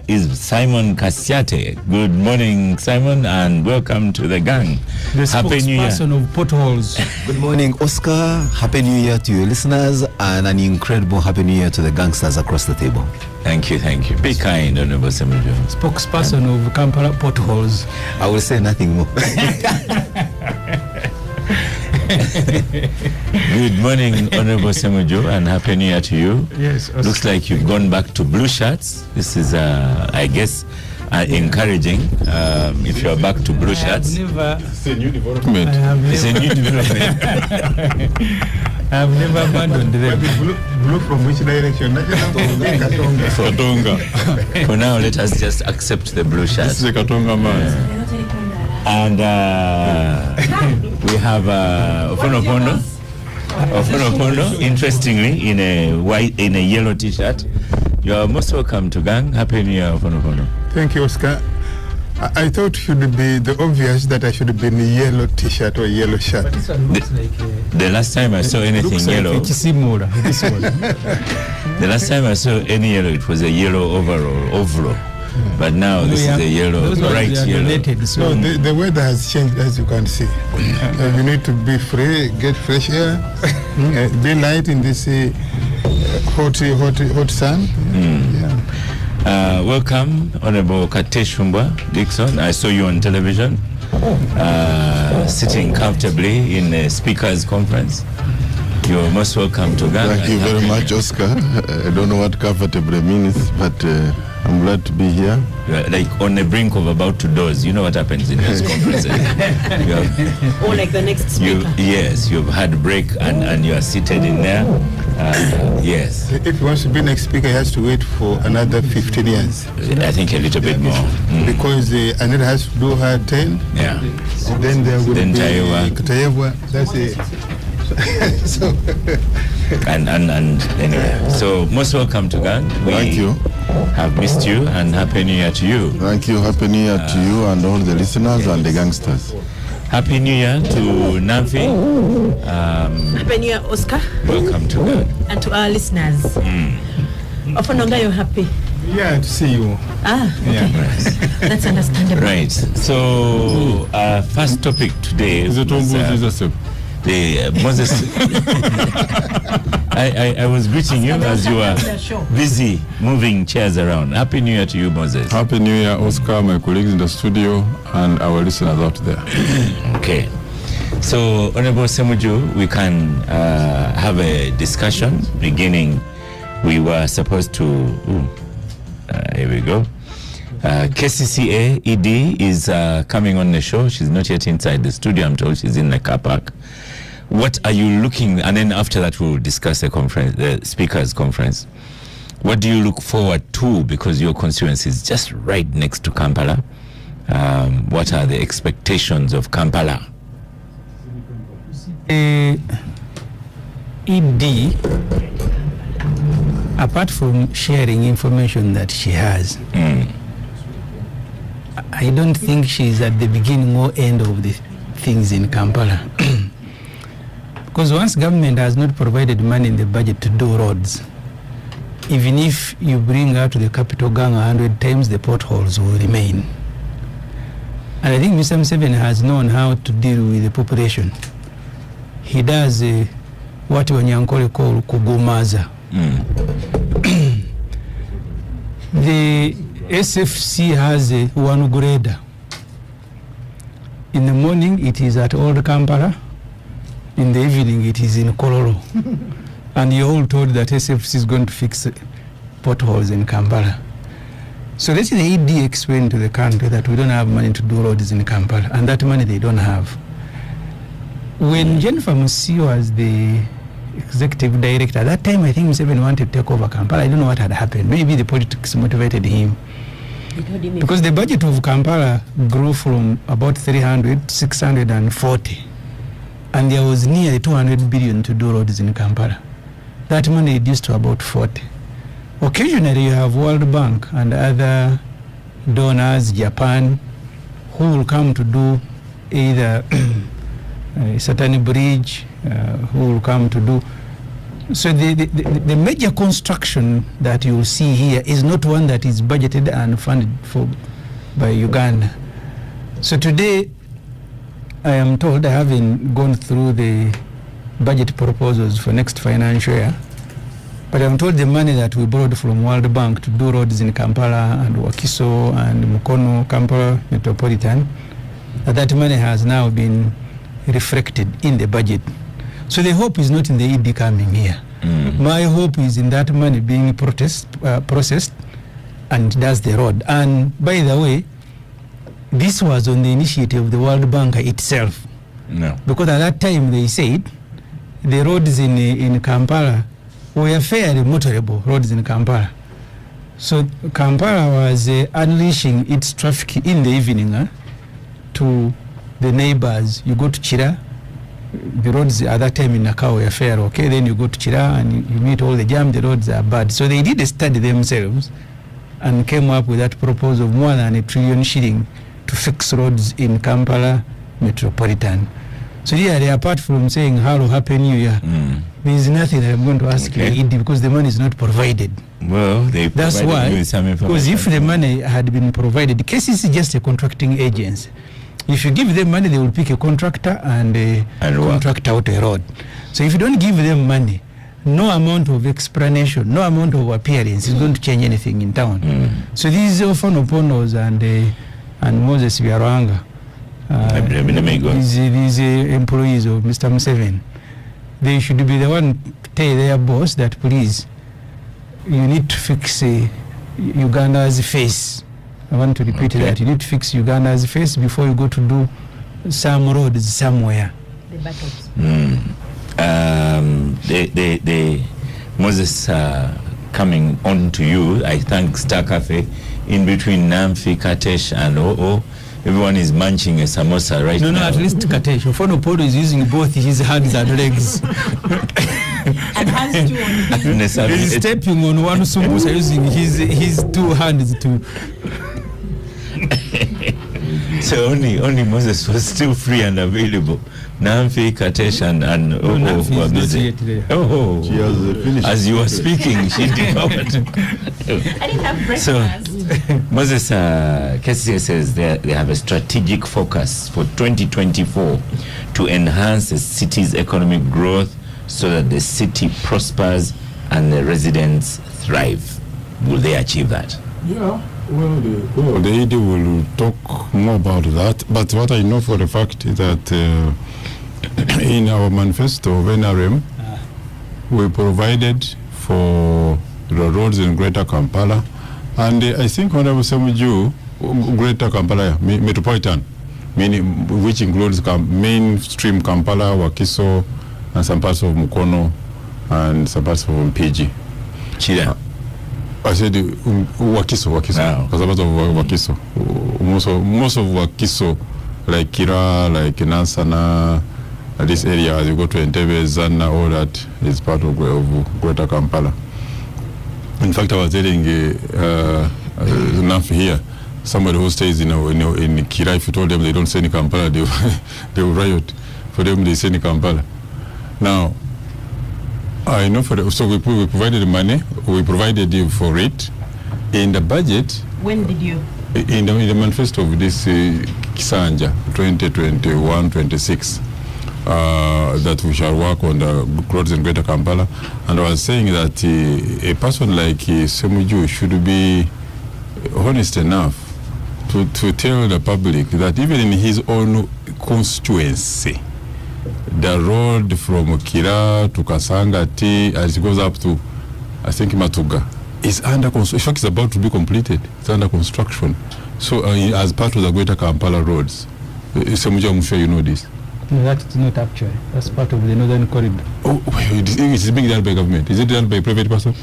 is Simon Kasiate. Good morning, Simon, and welcome to the gang. The Happy New Year. Spokesperson of Potholes. Good morning, Oscar. Happy New Year to your listeners, and an incredible Happy New Year to the gangsters across the table. Thank you. Be kind, Honorable Semujo. Spokesperson of Kampala Potholes. I will say nothing more. Good morning, Honorable Semujo, and Happy New Year to you. Yes. Oscar. Looks like you've gone back to blue shirts. This is, I guess, encouraging. If you're back to blue shirts. It's a new development. It's a new development. I've never abandoned them. Blue from which direction? Katonga. For now, let us just accept the blue shirts. This is a Katonga man. And we have Ofono Pondo, interestingly, in a yellow T-shirt. You are most welcome to gang. Happy New Year, Ofono Pondo. Thank you, Oscar. I thought it should be the obvious that I should have been a yellow T-shirt or a yellow shirt. This one looks like The last time I saw anything yellow, the last time I saw any yellow, it was a yellow overall. But now this is a yellow, bright yellow. So the weather has changed, as you can see. You need to be free, get fresh air, be light in this hot sun. Yeah. Welcome, Honorable Kateshumbwa Dixon. I saw you on television, sitting comfortably in the Speakers Conference. You're most welcome to Ghana. Thank you very much, Oscar. I don't know what comfortable means, but I'm glad to be here. You're like on the brink of about to doze. You know what happens in those conferences. Or like the next speaker. Yes, you've had a break and you are seated in there. Yes. If he wants to be next speaker, he has to wait for another 15 years. I think a little bit more. Because Anita has to do her 10. Yeah. Then there will be Tayewa. That's it. So and anyway, so most welcome to Gang. Thank you. Have missed you, and Happy New Year to you. Thank you. Happy New Year to you and all the listeners and the gangsters. Happy New Year to Namfi. Happy New Year, Oscar. Welcome to Gang. And to our listeners. Ofononga, you're happy? yeah, to see you. Okay. Yeah. That's understandable. Right. So, first topic today Is it Moses. I was greeting you as you were busy moving chairs around. Happy New Year to you, Moses. Happy New Year, Oscar, my colleagues in the studio, and our listeners out there. Okay. So, Honorable Semujo, we can have a discussion beginning. We were supposed to... here we go. KCCA ED is coming on the show. She's not yet inside the studio. I'm told she's in the car park. What are you looking, and then after that we'll discuss the conference, the speakers conference. What do you look forward to, because your constituency is just right next to Kampala? What are the expectations of Kampala? ED, apart from sharing information that she has, I don't think she's at the beginning or end of the things in Kampala. Because once government has not provided money in the budget to do roads, even if you bring her to the capital gang 100 times, the potholes will remain. And I think Mr. Museveni has known how to deal with the population. He does what Wanyankole call kugumaza. The SFC has one grader. In the morning it is at Old Kampala. In the evening it is in Kololo. And you're all told that SFC is going to fix potholes in Kampala. So let the ED explain to the country that we don't have money to do roads in Kampala, and that money they don't have. When Jennifer Musi was the executive director, at that time I think Museveni wanted to take over Kampala. I don't know what had happened. Maybe the politics motivated him. Because the budget of Kampala grew from about 300 to 640. And there was nearly 200 billion to do roads in Kampala. That money reduced to about 40. Occasionally you have World Bank and other donors, Japan, who will come to do either Satani Bridge, who will come to do So the major construction that you will see here is not one that is budgeted and funded for by Uganda. So today, I am told, I haven't gone through the budget proposals for next financial year, but I'm told the money that we borrowed from World Bank to do roads in Kampala and Wakiso and Mukono, Kampala Metropolitan, that money has now been reflected in the budget. So the hope is not in the ED coming here. My hope is in that money being processed and does the road. And by the way, this was on the initiative of the World Bank itself. No. Because at that time they said the roads in Kampala were fairly motorable roads in Kampala. So Kampala was unleashing its traffic in the evening to the neighbors. You go to Chira, the roads at that time in Nakao were fair, okay? Then you go to Chira and you meet all the jam, the roads are bad. So they did a study themselves and came up with that proposal of more than $1 trillion to fix roads in Kampala Metropolitan. So really, apart from saying hello, happy new year, there is nothing that I'm going to ask you because the money is not provided. Well, that's why, because if the money had been provided, KCC is just a contracting agency. If you give them money, they will pick a contractor and contract out a road. So if you don't give them money, no amount of explanation, no amount of appearance is going to change anything in town. So these Ofonoponos and Moses Biarwanga, these employees of Mr. Museveni, they should be the one to tell their boss that, please, you need to fix Uganda's face. I want to repeat that. You need to fix Uganda's face before you go to do some roads somewhere. The battles. The Moses, coming on to you, I thank Star Cafe. In between Namfi, Katesh and OO, everyone is munching a samosa right now. No, at least Katesh. Ofonopono is using both his hands and legs. And hands too. He's stepping on one samosa using his two hands to... So only Moses was still free and available. Namfi, Katesh and Namfi were is busy. not yet there. Oh, She has finished. as you were speaking, she did not want to. I didn't have breakfast. So, Moses, KCCA says they have a strategic focus for 2024 to enhance the city's economic growth so that the city prospers and the residents thrive. Will they achieve that? Yeah, well, the ED will talk more about that. But what I know for a fact is that in our manifesto of NRM, we provided for the roads in Greater Kampala. And I think Honorable Semuju, Greater Kampala, Metropolitan, meaning, which includes mainstream Kampala, Wakiso, and some parts of Mukono, and some parts of Mpigi. Chida. I said Wakiso, because a lot of Wakiso. Most of Wakiso, like Kira, like Nansana, this area, as you go to Entebbe, Zana, all that is part of Greater Kampala. In fact, I was telling Nafi here, somebody who stays in Kira, if you told them they don't say in Kampala, they will riot. For them, they say in Kampala. Now, I know so we provided the money, we provided you for it. In the budget... When did you? In the manifesto of this Kisanja 2021-26, that we shall work on the roads in Greater Kampala. And I was saying that a person like Semuju should be honest enough to tell the public that even in his own constituency, the road from Kira to Kasanga T, as it goes up to, I think, Matuga, is under construction. In fact, it's about to be completed. It's under construction. So, as part of the Greater Kampala roads, Semuju, I'm sure you know this. No, that's not actually. That's part of the Northern Corridor. Oh, it's being done by government. Is it done by private person?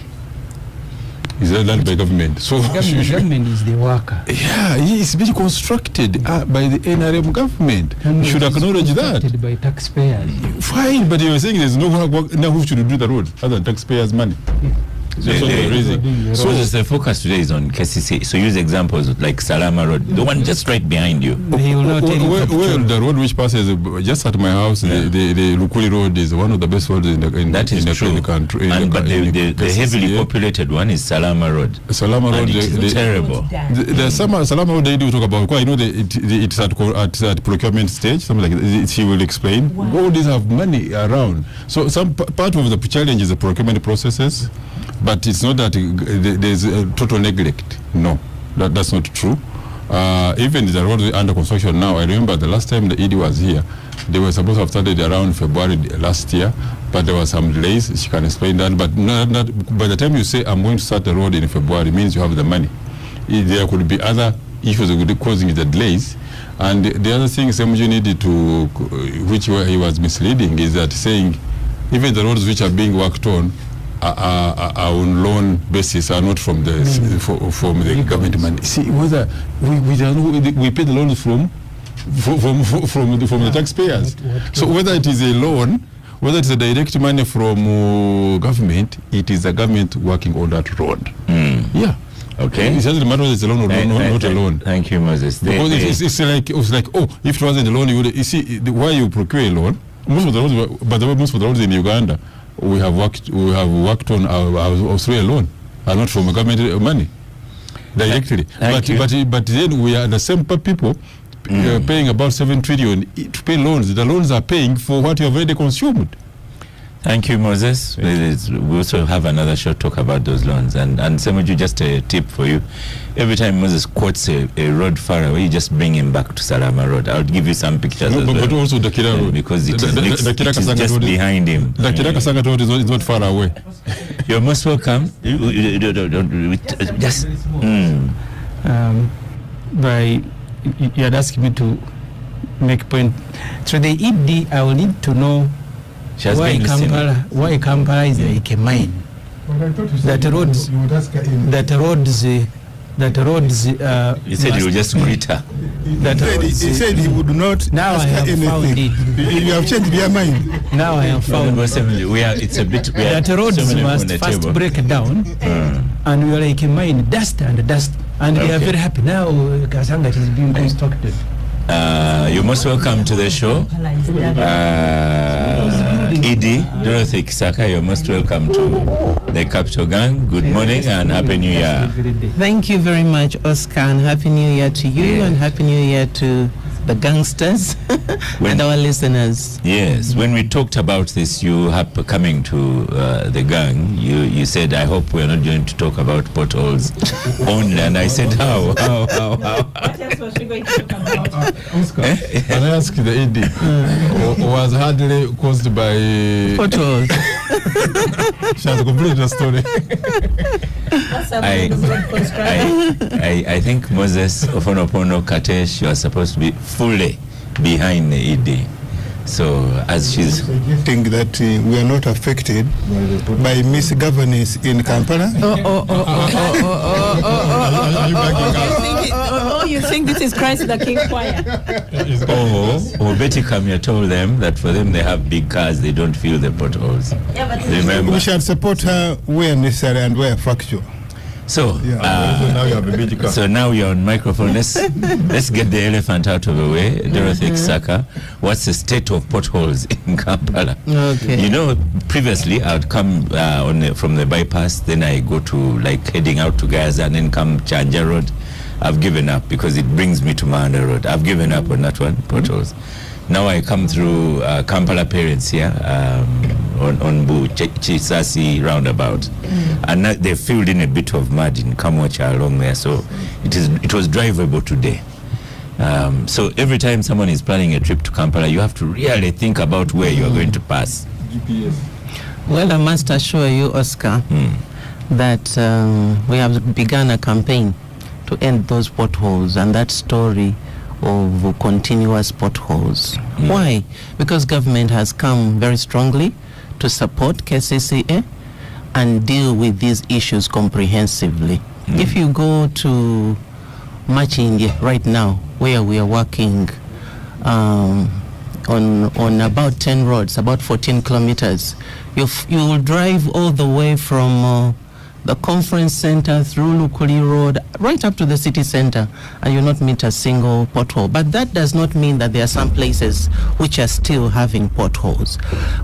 Is it done by government? So government is the worker. Yeah, it's being constructed by the NRM government. You should acknowledge that. By taxpayers. Fine, but you're saying there's no work now who should do the road other than taxpayers' money. Yeah. That's what they're raising. So the focus today is on KCC. So use examples like Salama Road, the one just right behind you. He will not tell you Well, the road which passes just at my house, the Lukuli Road is one of the best roads in the country. But the heavily populated one is Salama Road. Salama Road is terrible. The Salama Road they do talk about. I know it's at procurement stage. Something like that. She will explain. All these have money around. So some part of the challenge is the procurement processes, but it's not that there's a total neglect. No, that's not true. Even the road under construction now, I remember the last time the ED was here, they were supposed to have started around February last year, but there were some delays. She can explain that. But by the time you say, I'm going to start the road in February, it means you have the money. There could be other issues causing the delays. And the other thing SMG needed to, which he was misleading, is that saying even the roads which are being worked on are on loan basis, are not from the from the government money. See, whether we pay the loans from the taxpayers. So whether it is a loan, whether it's a direct money from government, it is the government working on that road. Yeah. Okay. It doesn't matter whether it's a loan or not a loan. Thank you, Moses. Because it's like, oh, if it wasn't a loan, you see why you procure a loan. Most of the roads in Uganda, we have worked on our Australia loan, and not from government money directly. But then we are the same people paying about 7 trillion to pay loans. The loans are paying for what you have already consumed. Thank you, Moses. We also have another short talk about those loans. And Semuju, just a tip for you. Every time Moses quotes a road far away, you just bring him back to Salama Road. I'll give you some pictures as well. But also the Kira Road. Because it is just behind him. The Kiraka Road is not far away. You're most welcome. Just... You had asked me to make a point. So the ED, I will need to know why Kampala is like a mine. That roads. He said he would just greet her. He said he would not. Now I have found it. You have changed your mind. Now I have found it. That roads must first break down, and we are like a mine, dust, and we are very happy now. Kasanga is being constructed. You're most welcome to the show. Edie, Dorothy Kisaka, you're most welcome to the Capital Gang. Good morning and Happy New Year. Thank you very much, Oscar, and Happy New Year to you and Happy New Year to the gangsters and our listeners. Yes, when we talked about this, you coming to the gang, you said, I hope we're not going to talk about potholes only. And I said, how? What else was she going to talk about? Oscar, can I ask the ED, was hardly caused by potholes? She has completed the story. I think Moses Ofonopono Katesh, you are supposed to be fully behind the ED. So as she's think that we are not affected by misgovernance in Kampala. You think this is Christ the King Choir? Or Betty Kamya told them that for them they have big cars, they don't feel the potholes. Remember, we shall support her where necessary and where factual. So now you have a big car. So now you're on microphone. Let's get the elephant out of the way. Dorothy Kisaka, what's the state of potholes in Kampala? Okay. You know, previously I would come from the bypass, then I go to like heading out to Gaza and then come Chanja Road. I've given up because it brings me to Mahanda Road. I've given up on that one, potholes. Now I come through Kampala Parents here on Chisasi roundabout, and they filled in a bit of mud in Kamwacha along there, so it was drivable today. So every time someone is planning a trip to Kampala, you have to really think about where you are going to pass. GPS. Well, I must assure you, Oscar, that we have begun a campaign to end those potholes and that story of continuous potholes. Why? Because government has come very strongly to support KCCA and deal with these issues comprehensively. If you go to Machinge right now, where we are working on about 10 roads, about 14 kilometers, you will drive all the way from the conference center, through Lukuli Road, right up to the city center, and you'll not meet a single pothole. But that does not mean that there are some places which are still having potholes.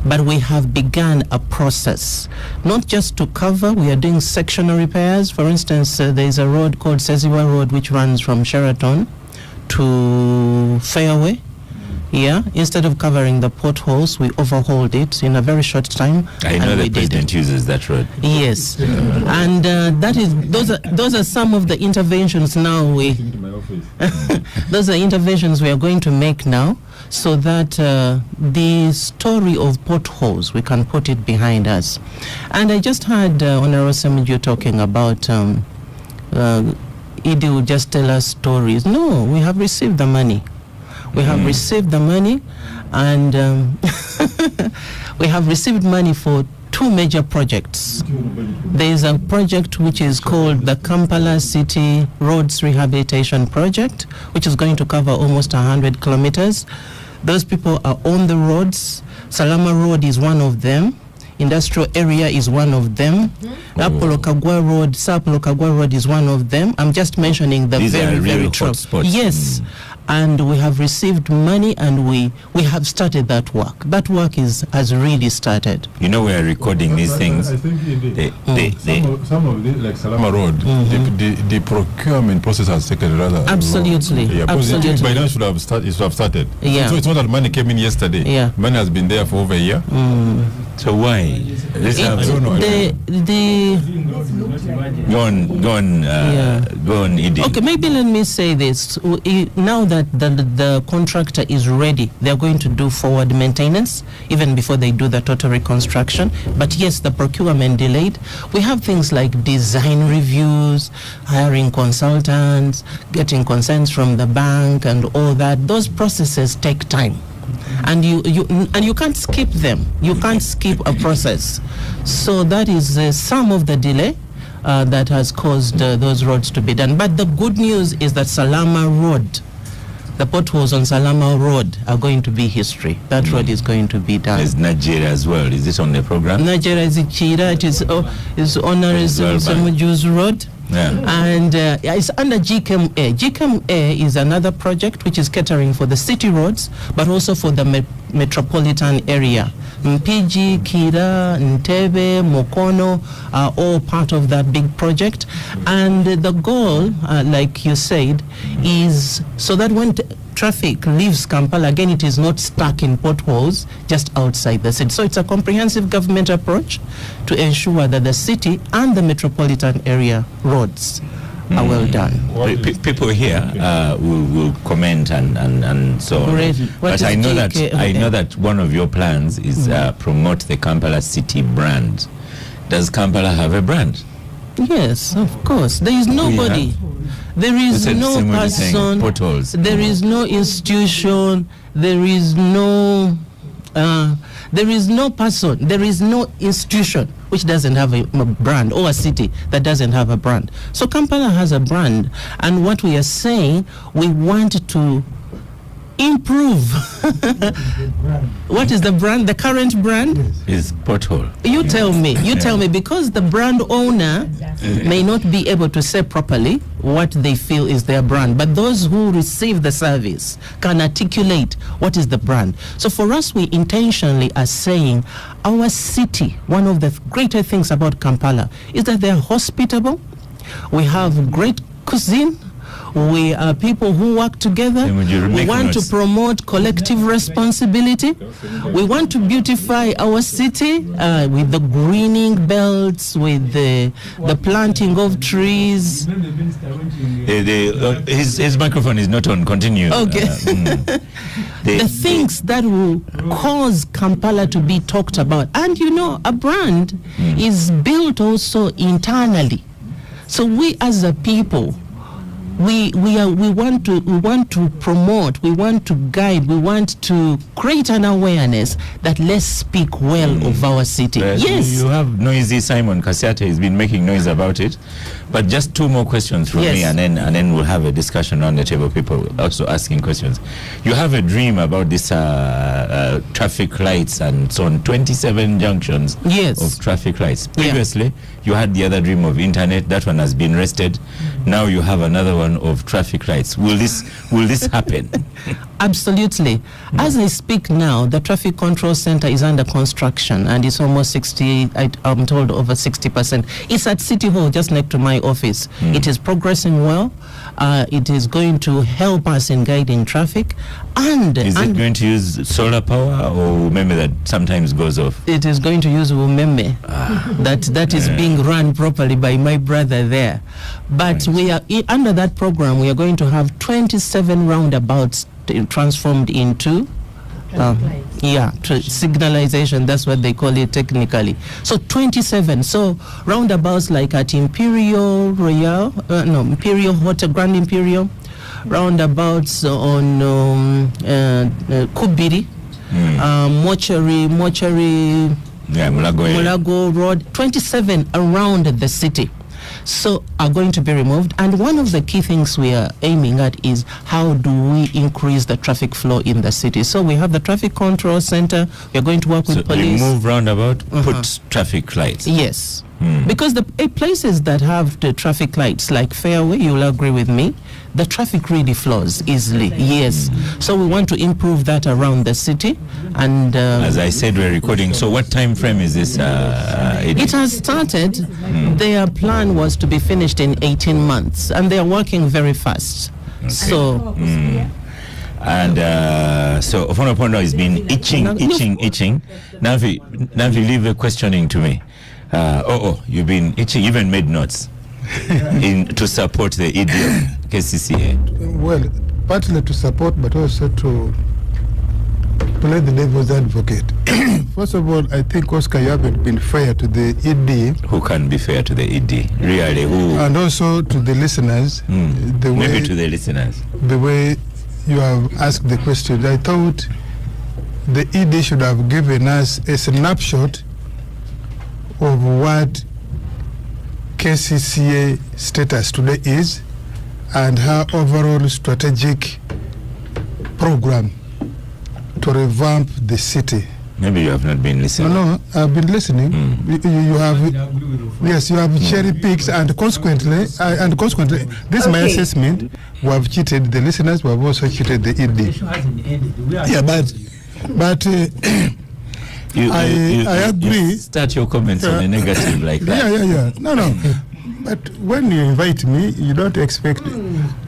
But we have begun a process, not just to cover, we are doing sectional repairs. For instance, there is a road called Seziwa Road which runs from Sheraton to Fairway. Yeah, instead of covering the potholes, we overhauled it in a very short time. I know the president uses that road. Yes, and those are some of the interventions now. Those are interventions we are going to make now, so that the story of potholes, we can put it behind us. And I just heard Honorable Semujju talking about Idi will just tell us stories. No, we have received the money. We have received the money, and we have received money for 2 major projects. There is a project which is called the Kampala City Roads Rehabilitation Project, which is going to cover almost 100 kilometers. Those people are on the roads. Salama Road is one of them. Industrial area is one of them. Apollo Kagwa Road, Sapolo Kagwa Road is one of them. I'm just mentioning the These very, are very real top. hot spots. Yes. And we have received money, and we have started that work. That work has really started. You know, we are recording these things. I think some of the, like Salama Road, the procurement process has taken rather Absolutely. long. Yeah, Absolutely. By now it should have started. Yeah. So it's not that money came in yesterday. Yeah. Money has been there for over a year. So why? Let's have go on, Idi. Okay, maybe let me say this. Now that the contractor is ready, they're going to do forward maintenance even before they do the total reconstruction. But yes, the procurement delayed. We have things like design reviews, hiring consultants, getting consents from the bank, and all that. Those processes take time. And you can't skip them. You can't skip a process. So that is some of the delay that has caused those roads to be done. But the good news is that Salama Road, the potholes on Salama Road are going to be history. That road is going to be done. There's Nigeria as well. Is this on the program? Nigeria is Chira. It is Honorable Semujju's Road. Yeah. And it's under GCAM-A. GCAM-A is another project which is catering for the city roads, but also for the metropolitan area. Mpigi, Kira, Ntebe, Mokono are all part of that big project. And the goal, like you said, is so that when traffic leaves Kampala, again, it is not stuck in potholes just outside the city. So it's a comprehensive government approach to ensure that the city and the metropolitan area roads are well done. People here will comment and so on. But I know that one of your plans is promote the Kampala City brand. Does Kampala have a brand? Yes, of course. There is nobody. There is no person. Potholes. There is no institution. There is no person. There is no institution which doesn't have a brand, or a city that doesn't have a brand. So Kampala has a brand, and what we are saying, we want to improve. What is the brand? The current brand is pothole. You tell me, because the brand owner may not be able to say properly what they feel is their brand, but those who receive the service can articulate what is the brand. So for us, we intentionally are saying our city, one of the greater things about Kampala is that they are hospitable. We have great cuisine. We are people who work together. We want to promote collective responsibility. We want to beautify our city with the greening belts, with the planting of trees. His microphone is not on. Continue. Okay. The things that will cause Kampala to be talked about. And you know, a brand is built also internally. So we as a people, we want to promote, we want to guide, we want to create an awareness that let's speak well of our city. Yes. You have noisy Simon Kasiate has been making noise about it. But just two more questions from me, and then we'll have a discussion around the table. People also asking questions. You have a dream about this traffic lights and so on. 27 junctions of traffic lights. Previously, you had the other dream of internet. That one has been rested. Now you have another one of traffic lights. Will this happen? Absolutely. As I speak now, the traffic control center is under construction, and it's almost 60. I'm told over 60%. It's at City Hall, just next to my office. It is progressing well. It is going to help us in guiding traffic. And is it going to use solar power or umeme that sometimes goes off? It is going to use umeme. That is being run properly by my brother there. But we are under that program. We are going to have 27 roundabouts transformed into signalization. That's what they call it technically. So 27. So roundabouts like at Imperial Royal, Imperial Hotel, Grand Imperial, roundabouts on Kubiri, Mortuary, Mulago Road, 27 around the city. So are going to be removed. And one of the key things we are aiming at is how do we increase the traffic flow in the city. So we have the traffic control center. We are going to work with police. Remove roundabout, put traffic lights. Yes. Because the places that have the traffic lights, like Fairway, you'll agree with me, the traffic really flows easily. Yes. So we want to improve that around the city. And as I said, we're recording. So what time frame is this? It has started. Their plan was to be finished in 18 months, and they are working very fast. Okay. So. And so Ofonopondo has been itching. Now if you leave the questioning to me. You've been itching, even made notes to support the ED of KCCA. Well, partly to support, but also to play the devil's advocate. First of all, I think, Oscar, you haven't been fair to the ED. Who can be fair to the ED? Really, who? And also to the listeners. Maybe to the listeners. The way you have asked the question, I thought the ED should have given us a snapshot of what KCCA status today is and her overall strategic program to revamp the city. Maybe you have not been listening. No, I've been listening. You have, yes, you have cherry picks, and consequently, this is my assessment. We have cheated the listeners. We have also cheated the ED. Yeah, but. I agree. Start your comments on the negative like that. Yeah. No. But when you invite me, you don't expect.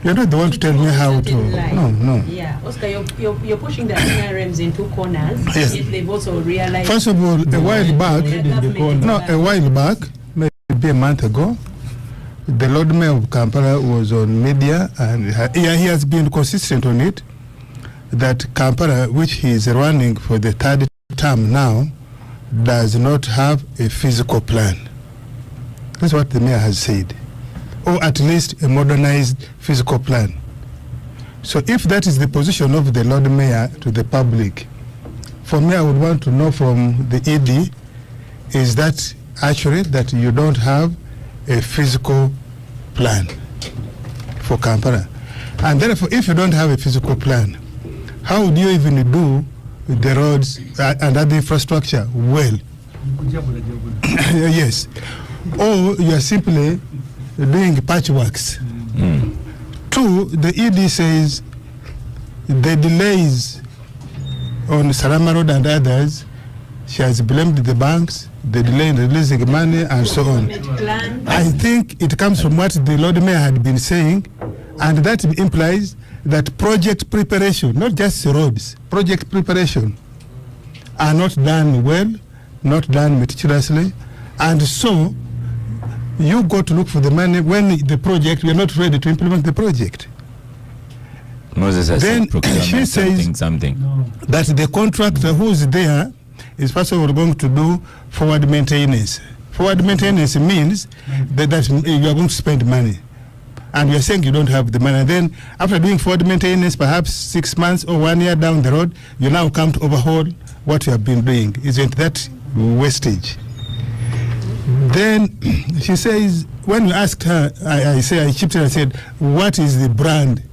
You're not the one to tell me how to. No. Yeah, Oscar, you're pushing the NRMs into corners. Yes. If they've also realized. First of all, a while back, maybe a month ago, the Lord Mayor of Kampala was on media, and he has been consistent on it, that Kampala, which he is running for the third term now, does not have a physical plan. That's what the mayor has said, or at least a modernized physical plan. So if that is the position of the Lord Mayor to the public, for me, I would want to know from the ED, is that accurate, that you don't have a physical plan for Kampala? And therefore, if you don't have a physical plan, how would you even do the roads and other infrastructure well? Yes. Or you are simply doing patchworks. Two, the ED says the delays on Salama Road and others, she has blamed the banks, the delay in releasing money, and so on. I think it comes from what the Lord Mayor had been saying, and that implies that project preparation, not just roads, project preparation, are not done well, not done meticulously, and so you go to look for the money when the project, we are not ready to implement the project. Moses has then she says something. That the contractor who's there is first of all going to do forward maintenance. Forward maintenance means that you are going to spend money, and you are saying you don't have the money. And then after doing forward maintenance, perhaps 6 months or 1 year down the road, you now come to overhaul what you have been doing. Isn't that wastage? Then she says when you asked her, I chipped in and said, what is the brand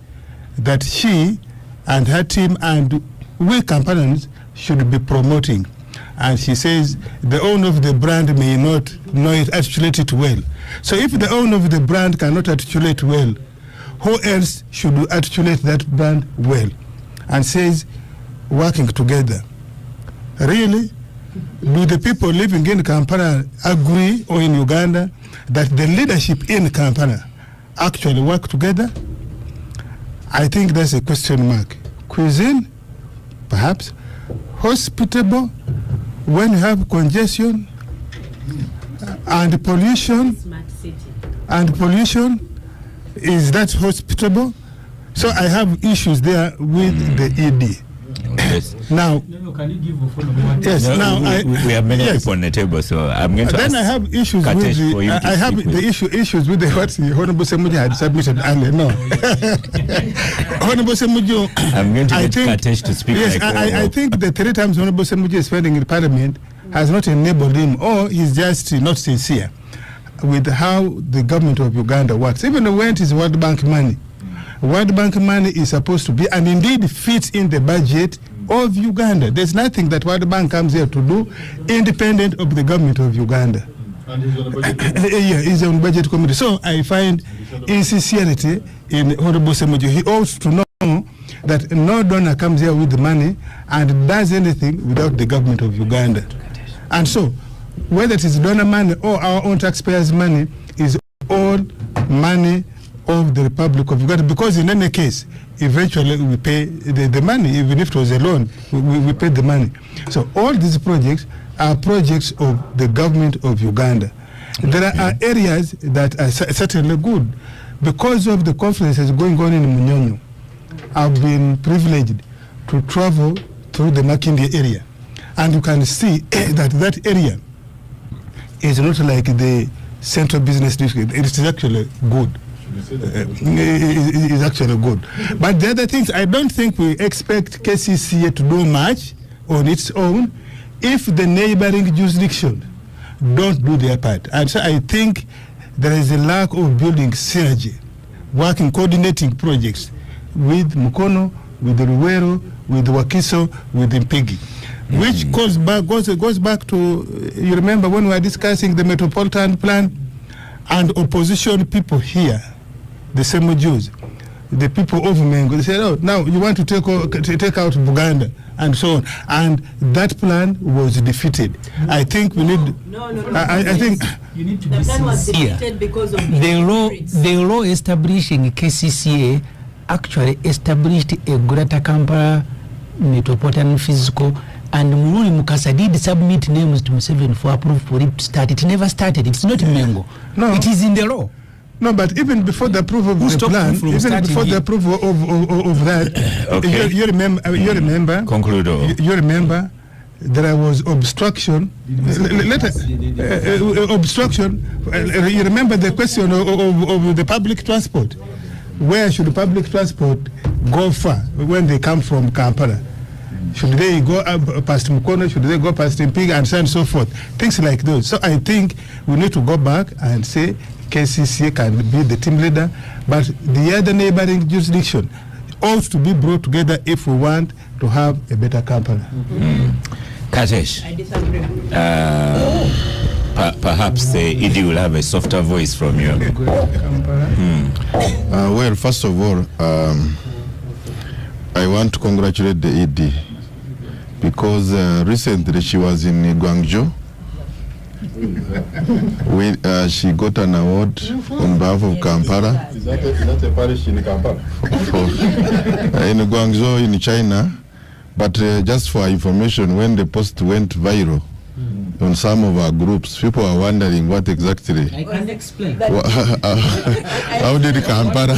that she and her team and we Kampalans should be promoting? And she says the owner of the brand may not know it, articulate it well. So if the owner of the brand cannot articulate well, who else should articulate that brand well? And says, working together. Really? Do the people living in Kampala agree, or in Uganda, that the leadership in Kampala actually work together? I think that's a question mark. Cuisine, perhaps. Hospitable, when you have congestion and pollution, is that hospitable? So I have issues there with the ED. Yes. Now, can you give a follow-up? Yes. No, now we have many people on the table, so I'm going to. Then I have issues with the. I have the issues with the what the Honorable Semuju had submitted earlier. No, Honorable Semuju. I'm going to get Katesh to speak. Yes, I think the 3 times Honorable Semuju is spending in Parliament has not enabled him, or he's just not sincere with how the government of Uganda works. Even when it is World Bank money. World Bank money is supposed to be, and indeed fits in the budget of Uganda. There's nothing that World Bank comes here to do independent of the government of Uganda. And he's on the budget yeah, he's on budget committee. So I find insincerity in Honorable Semuju. He ought to know that no donor comes here with the money and does anything without the government of Uganda. And so, whether it is donor money or our own taxpayers' money, is all money of the Republic of Uganda, because in any case, eventually we pay the money, even if it was a loan, we pay the money. So all these projects are projects of the government of Uganda. There are areas that are certainly good. Because of the conferences going on in Munyonyo, I've been privileged to travel through the Makindye area. And you can see that area is not like the central business district. It is actually good. Is actually good. But the other things, I don't think we expect KCCA to do much on its own if the neighboring jurisdiction don't do their part. And so I think there is a lack of building synergy, working, coordinating projects with Mukono, with the Luwero, with the Wakiso, with the Mpigi. Which goes back to, you remember when we were discussing the metropolitan plan, and opposition people here, the Semujus, the people of Mengo, they said, oh, now you want to take out Buganda and so on. And that plan was defeated. I think we need... I think... You need to be sincere. The law establishing KCCA actually established a Greater Kampala Metropolitan Physical, and Mululi Mukasa did submit names to Museveni for approval for it to start. It never started. It's not Mengo. No. It is in the law. No, but even before the approval of the plan, even before the approval of that, okay. you remember, conclude. You remember, there was obstruction. Obstruction. You remember the question of the public transport. Where should public transport go far when they come from Kampala? Should they go up past Mukono? Should they go past Mpigi, and so on and so forth? Things like those. So I think we need to go back and say KCCA can be the team leader, but the other neighboring jurisdiction ought to be brought together if we want to have a better Kampala. Katesh, I disagree. Perhaps ED will have a softer voice from you. Well, first of all, I want to congratulate the ED because recently she was in Guangzhou. She got an award on behalf of Kampala. Is that a parish in Kampala? In Guangzhou, in China. But just for information, when the post went viral on some of our groups, people are wondering what exactly. I can explain. How did Kampala?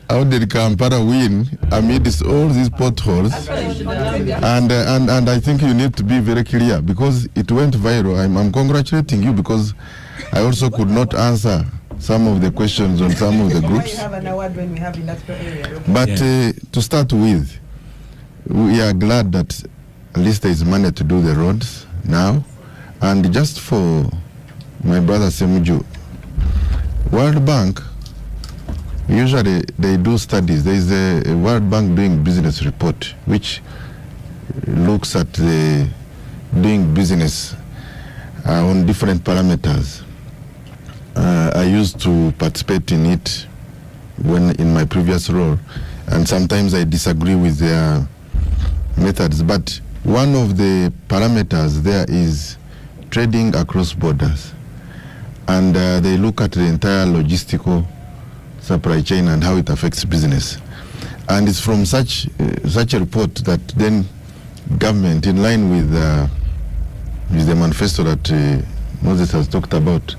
How did Kampala win amidst all these potholes? And I think you need to be very clear because it went viral. I'm congratulating you because I also could not answer some of the questions on some of the groups. But to start with, we are glad that at least there is money to do the roads now, And just for my brother Semuju, World Bank, usually they do studies. There is a World Bank doing business report, which looks at the doing business on different parameters. I used to participate in it when in my previous role, and sometimes I disagree with their methods. But one of the parameters there is trading across borders, and they look at the entire logistical supply chain and how it affects business. And it's from such a report that then government, in line with the manifesto that Moses has talked about,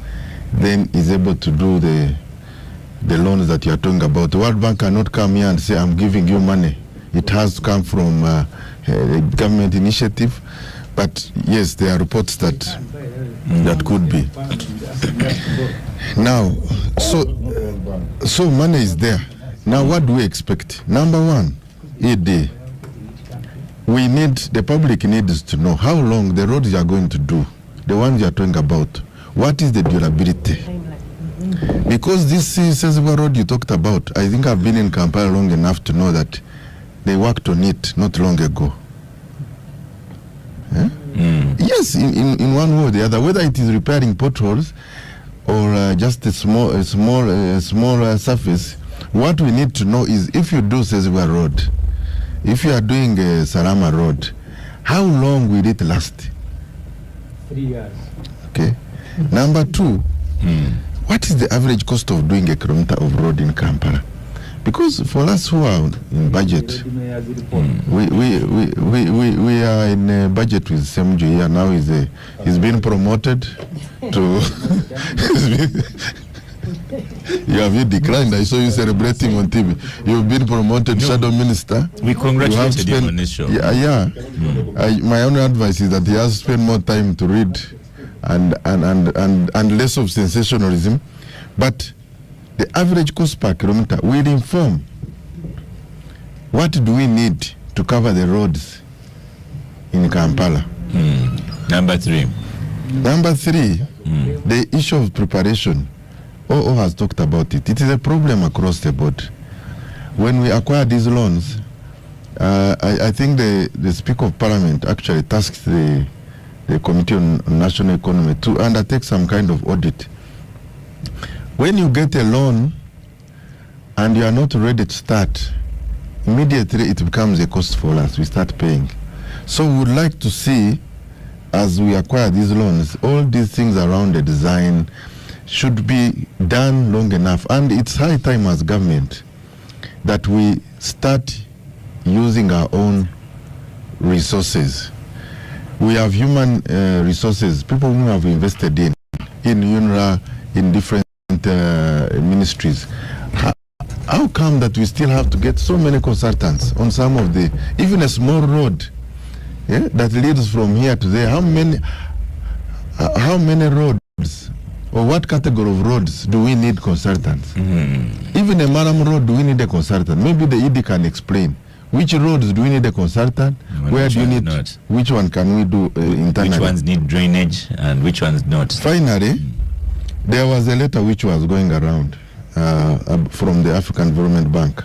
then is able to do the loans that you are talking about. The World Bank cannot come here and say, I'm giving you money. It has to come from a government initiative. But yes, there are reports that could be. Now, so money is there. Now, what do we expect? Number one, ED. The public needs to know how long the roads you are going to do, the ones you are talking about. What is the durability? Because this Sezibwa road you talked about, I think I've been in Kampala long enough to know that they worked on it not long ago. Eh? Yes, in one way or the other, whether it is repairing potholes or just a small surface, what we need to know is if you do Sezibwa road, if you are doing a Salama road, how long will it last? 3 years. Okay. Number two, what is the average cost of doing a kilometer of road in Kampala? Because for us who are in budget, we are in a budget with Semuju here. Now he's been promoted to. You declined. I saw you celebrating on TV. You've been promoted shadow minister. We congratulated him on this show. Yeah. My only advice is that he has to spend more time to read and less of sensationalism. But the average cost per kilometer will inform what do we need to cover the roads in Kampala. Number three, the issue of preparation. OO has talked about it. It is a problem across the board. When we acquire these loans, I think the Speaker of Parliament actually tasked the Committee on National Economy to undertake some kind of audit. When you get a loan and you are not ready to start, immediately it becomes a cost for us. We start paying. So we would like to see, as we acquire these loans, all these things around the design should be done long enough. And it's high time as government that we start using our own resources. We have human resources, people who have invested in UNRWA, in different ministries. How come that we still have to get so many consultants on some of even a small road that leads from here to there? How many roads or what category of roads do we need consultants? Even a Maram road, do we need a consultant? Maybe the ED can explain. Which roads do we need a consultant? Where do you need? Not. Which one can we do internally? Which ones need drainage and which ones not? Finally, there was a letter which was going around from the African Development Bank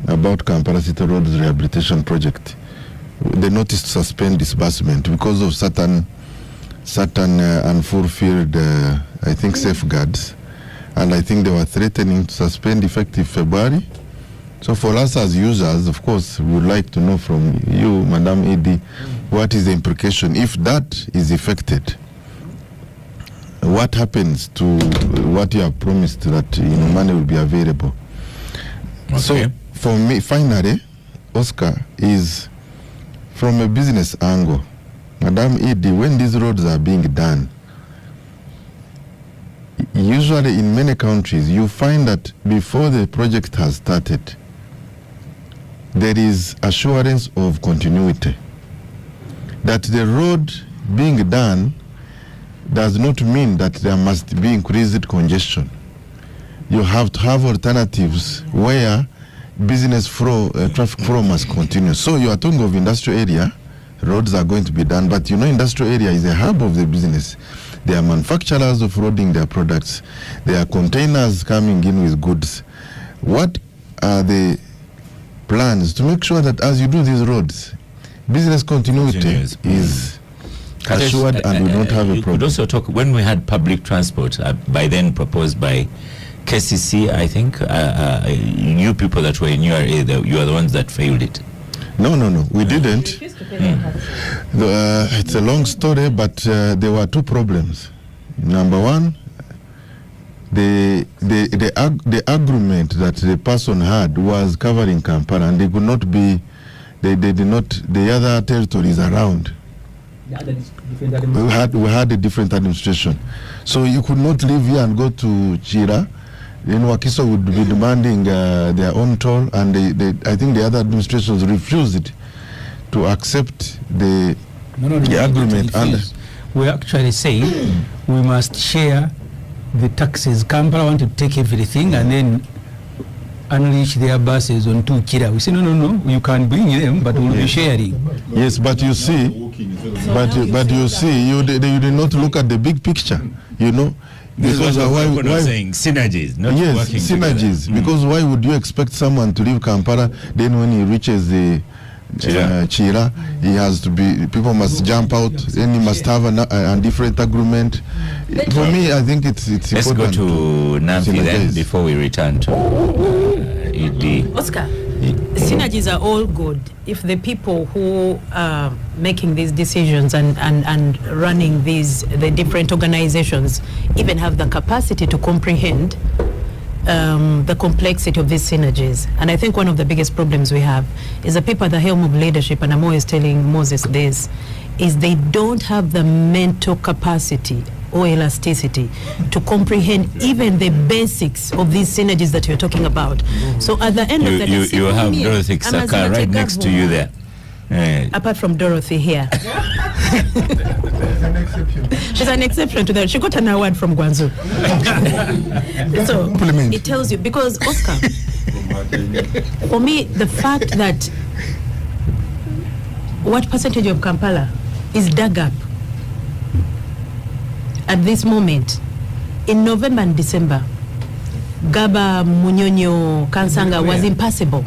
about Kampala City Roads Rehabilitation Project. They noticed to suspend disbursement because of certain unfulfilled, I think, safeguards. And I think they were threatening to suspend effective February. So for us as users, of course, we would like to know from you, Madam Edi, what is the implication if that is affected? What happens to what you have promised that money will be available? Okay. So for me, finally, Oscar, is from a business angle. Madam Edi, when these roads are being done, usually in many countries, you find that before the project has started, there is assurance of continuity. That the road being done does not mean that there must be increased congestion. You have to have alternatives where business flow, traffic flow must continue. So you are talking of industrial area, roads are going to be done. But industrial area is a hub of the business. There are manufacturers offloading their products. There are containers coming in with goods. What are the plans to make sure that as you do these roads, business continuity is assured and we don't have a problem? You could also talk, when we had public transport, by then proposed by KCC, I think, you people that were in your area, you are the ones that failed it. No, we didn't. It's a long story, but there were two problems. Number one, the agreement that the person had was covering Kampala, and they could not be, they did not, the other territories around. We had a different administration. So you could not leave here and go to Chira. Then Wakiso would be demanding their own toll, and I think the other administrations refused to accept the agreement. And we actually say we must share the taxes. Kampala want to take everything and then unleash their buses on to Kira. We say no, you can bring them, but we'll be sharing. Yes, but you see, you did not look at the big picture, Because why saying synergies, not working synergies. Together. Because why would you expect someone to leave Kampala, then when he reaches the Chira, he has to be, people must jump out, then he must have a different agreement. For me, I think it's Let's important. Let's go to Nampi then before we return to Oscar. Synergies are all good if the people who are making these decisions and running the different organizations even have the capacity to comprehend the complexity of these synergies. And I think one of the biggest problems we have is the people at the helm of leadership, and I'm always telling Moses this, is they don't have the mental capacity or elasticity to comprehend even the basics of these synergies that you're talking about. So at the end of the day, you have Dorothy Saka right next to you there. Apart from Dorothy here. She's an exception to that. She got an award from Guangzhou. So it tells you, because Oscar, for me, the fact that what percentage of Kampala is dug up at this moment, in November and December, Gaba, Munyonyo, Kansanga was impassable.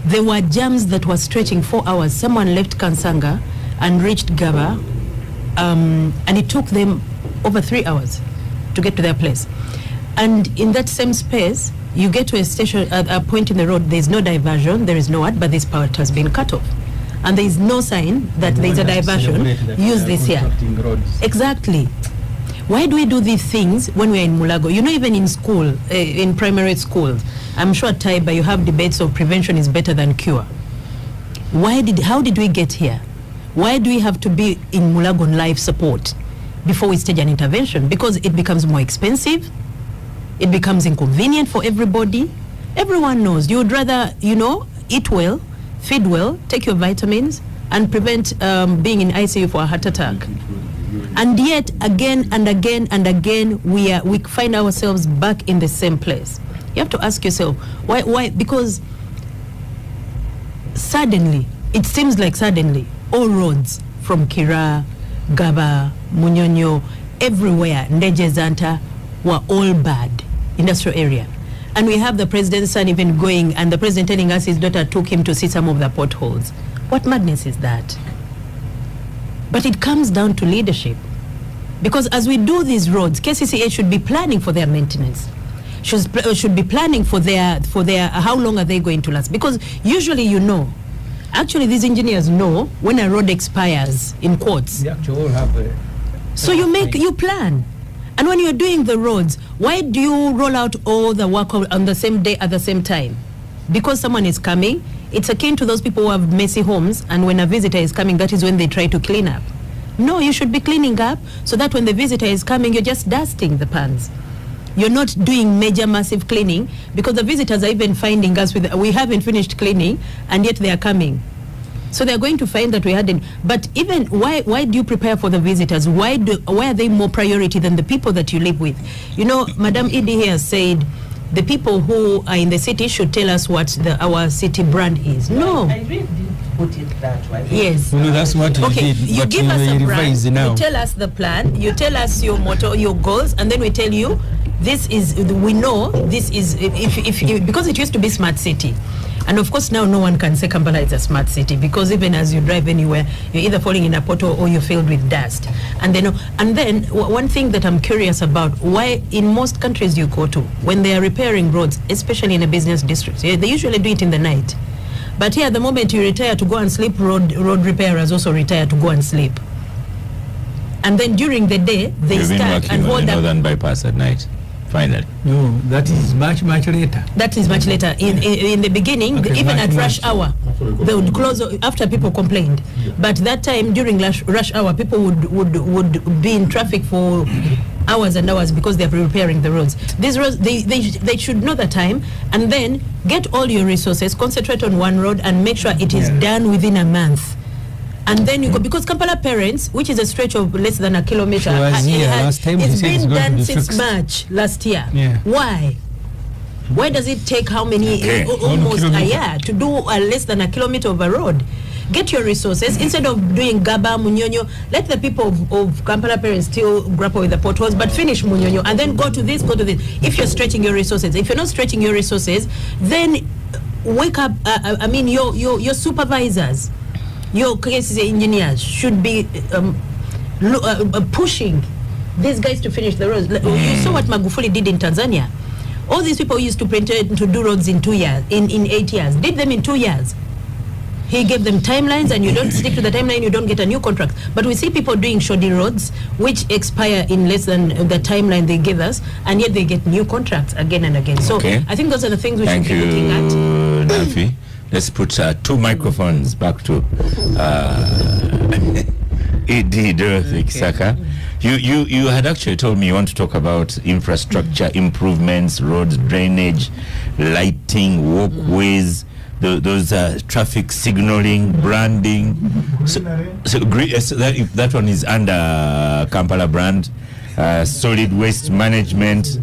There were jams that were stretching 4 hours. Someone left Kansanga and reached Gaba, and it took them over 3 hours to get to their place. And in that same space, you get to a station, a point in the road, there's no diversion, there is no what, but this power has been cut off. And there is no sign that there is a diversion. Use this here. Exactly. Why do we do these things when we're in Mulago? Even in school, in primary schools, I'm sure at Taiba you have debates of prevention is better than cure. How did we get here? Why do we have to be in Mulago on life support before we stage an intervention? Because it becomes more expensive, it becomes inconvenient for everybody. Everyone knows you would rather, eat well, feed well, take your vitamins, and prevent being in ICU for a heart attack. And yet, again and again and again, we find ourselves back in the same place. You have to ask yourself, why? Because suddenly, it seems like suddenly, all roads from Kira, Gaba, Munyonyo, everywhere, Ndeje Zanta, were all bad, industrial area. And we have the president's son even going, and the president telling us his daughter took him to see some of the potholes. What madness is that? But it comes down to leadership. Because as we do these roads, KCCA should be planning for their maintenance. Should be planning for their how long are they going to last? Because usually actually these engineers know when a road expires, in quotes. They actually all have so you plan. And when you're doing the roads, why do you roll out all the work on the same day at the same time? Because someone is coming. It's akin to those people who have messy homes, and when a visitor is coming, that is when they try to clean up. No, you should be cleaning up so that when the visitor is coming, you're just dusting the pans. You're not doing major, massive cleaning, because the visitors are even finding us we haven't finished cleaning, and yet they are coming. So they're going to find that we hadn't. But even why do you prepare for the visitors? Why are they more priority than the people that you live with? Madam Edie here said the people who are in the city should tell us what our city brand is. No. put it that way. Yes. No, that's what you Okay, did. you but give us a revise plan, now. you tell us the plan, you tell us your motto, your goals, and then we tell you this is, we know this is, if because it used to be smart city. And of course now no one can say Kampala is a smart city, because even as you drive anywhere, you're either falling in a pothole or you're filled with dust. And then one thing that I'm curious about, why in most countries you go to, when they are repairing roads, especially in a business district, they usually do it in the night. But here, the moment you retire to go and sleep, road repairers also retire to go and sleep. And then during the day, they You've been start working and on hold the up. northern bypass at night, finally. No, that is much later. That is much later. In the beginning, Okay, even at rush much. hour, they would close after people complained. But that time, during rush hour, people would be in traffic for hours and hours because they're repairing the roads. These roads, they should know the time, and then get all your resources, concentrate on one road, and make sure it is done within a month. And then you go, because Kampala Parents, which is a stretch of less than a kilometer, She was here last time, it's she said it's been going to done be since fixed. March last year. Yeah. Why? Why does it take how many, Okay. almost 1 a kilometer. year to do less than a kilometer of a road? Get your resources. Instead of doing Gaba, Munyonyo, let the people of Kampala Parents still grapple with the potholes, but finish Munyonyo and then go to this, go to this. If you're stretching your resources, if you're not stretching your resources, then wake up, your supervisors, your KCC engineers should be pushing these guys to finish the roads. You saw what Magufuli did in Tanzania. All these people used to do roads in 2 years, in 8 years. Did them in 2 years. He gave them timelines, and you don't stick to the timeline, you don't get a new contract. But we see people doing shoddy roads, which expire in less than the timeline they give us, and yet they get new contracts again and again. So Okay. I think those are the things we Thank should be you, looking at. Nafi. Let's put 2 microphones back to E.D. Dorothy Kisaka. You had actually told me you want to talk about infrastructure improvements, roads, drainage, lighting, walkways, those traffic signaling, branding. So that one is under Kampala brand. Solid waste management,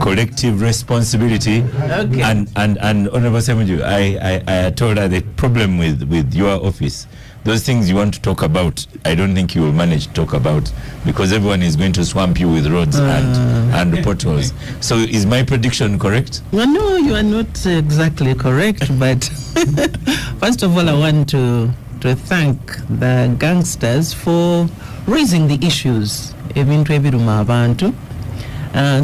collective responsibility, Okay. and Honorable Semuju, I told her the problem with your office, those things you want to talk about, I don't think you will manage to talk about, because everyone is going to swamp you with roads and potholes. So is my prediction correct? Well, no, you are not exactly correct, but first of all, I want to thank the gangsters for raising the issues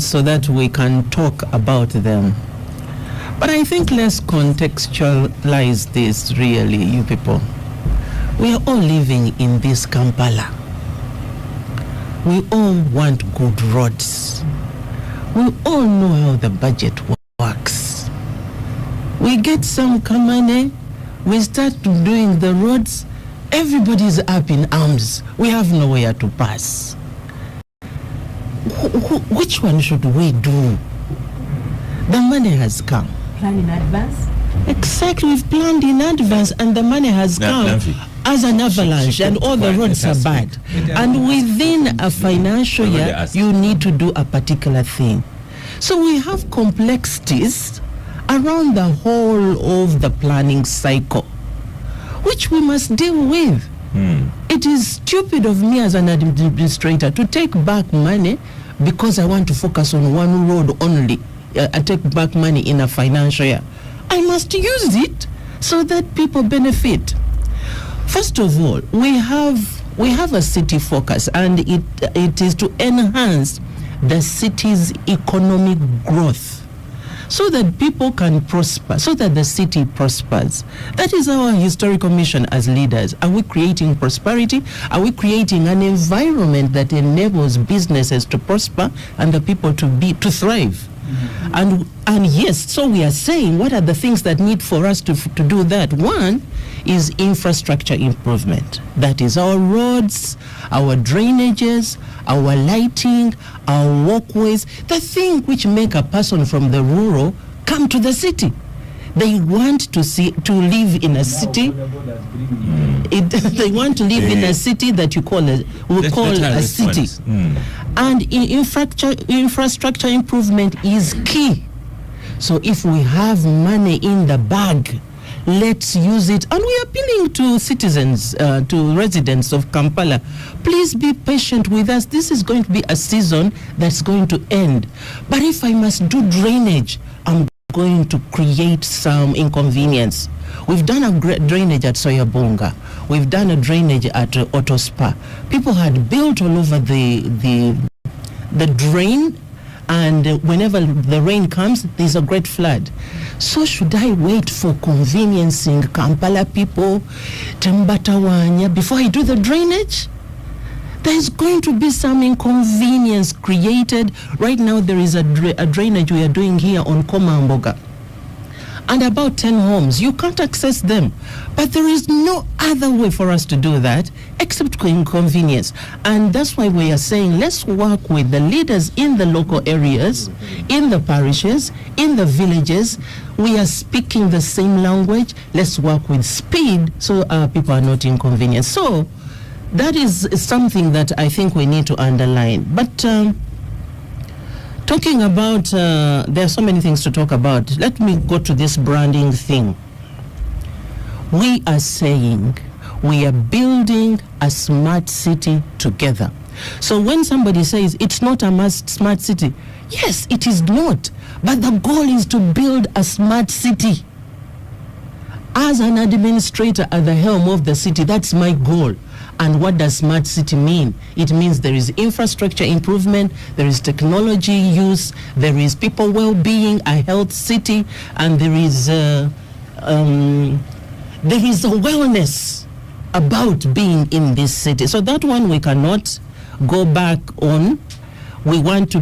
so that we can talk about them. But I think let's contextualize this really, you people. We are all living in this Kampala. We all want good roads. We all know how the budget works. We get some money, we start doing the roads, everybody's up in arms. We have nowhere to pass. Which one should we do? The money has come. Plan in advance. Exactly, we've planned in advance and the money has come Nafi. as an avalanche and all the roads are bad. And within a financial Already year, asked. you need to do a particular thing. So we have complexities around the whole of the planning cycle, which we must deal with. It is stupid of me as an administrator to take back money because I want to focus on one road only. I take back money in a financial year. I must use it so that people benefit. First of all, we have a city focus, and it is to enhance the city's economic growth, so that people can prosper, so that the city prospers. That is our historical mission as leaders. Are we creating prosperity? Are we creating an environment that enables businesses to prosper and the people to thrive? And yes, so we are saying, what are the things that need for us to do that? One is infrastructure improvement. That is our roads, our drainages, our lighting, our walkways, the thing which make a person from the rural come to the city. They want to live in a city. They want to live in a city that we call a city. And infrastructure improvement is key. So if we have money in the bag, Let's use it. And we are appealing to citizens, to residents of Kampala. Please be patient with us. This is going to be a season that's going to end. But if I must do drainage, I'm going to create some inconvenience. We've done a drainage at Soyabonga. We've done a drainage at Otospa. People had built all over the drain, and whenever the rain comes, there's a great flood. So should I wait for conveniencing Kampala people, Tembatawanya, before I do the drainage? There's going to be some inconvenience created. Right now, there is a drainage we are doing here on Komamboga. And about 10 homes, you can't access them. But there is no other way for us to do that except inconvenience. And that's why we are saying, let's work with the leaders in the local areas, in the parishes, in the villages. We are speaking the same language. Let's work with speed so our people are not inconvenienced. So that is something that I think we need to underline. But talking about, there are so many things to talk about. Let me go to this branding thing. We are saying we are building a smart city together. So when somebody says it's not a smart city, yes, it is not. But the goal is to build a smart city. As an administrator at the helm of the city, that's my goal. And what does smart city mean? It means there is infrastructure improvement, there is technology use, there is people well-being, a health city, and there is a wellness about being in this city. So that one we cannot go back on. We want to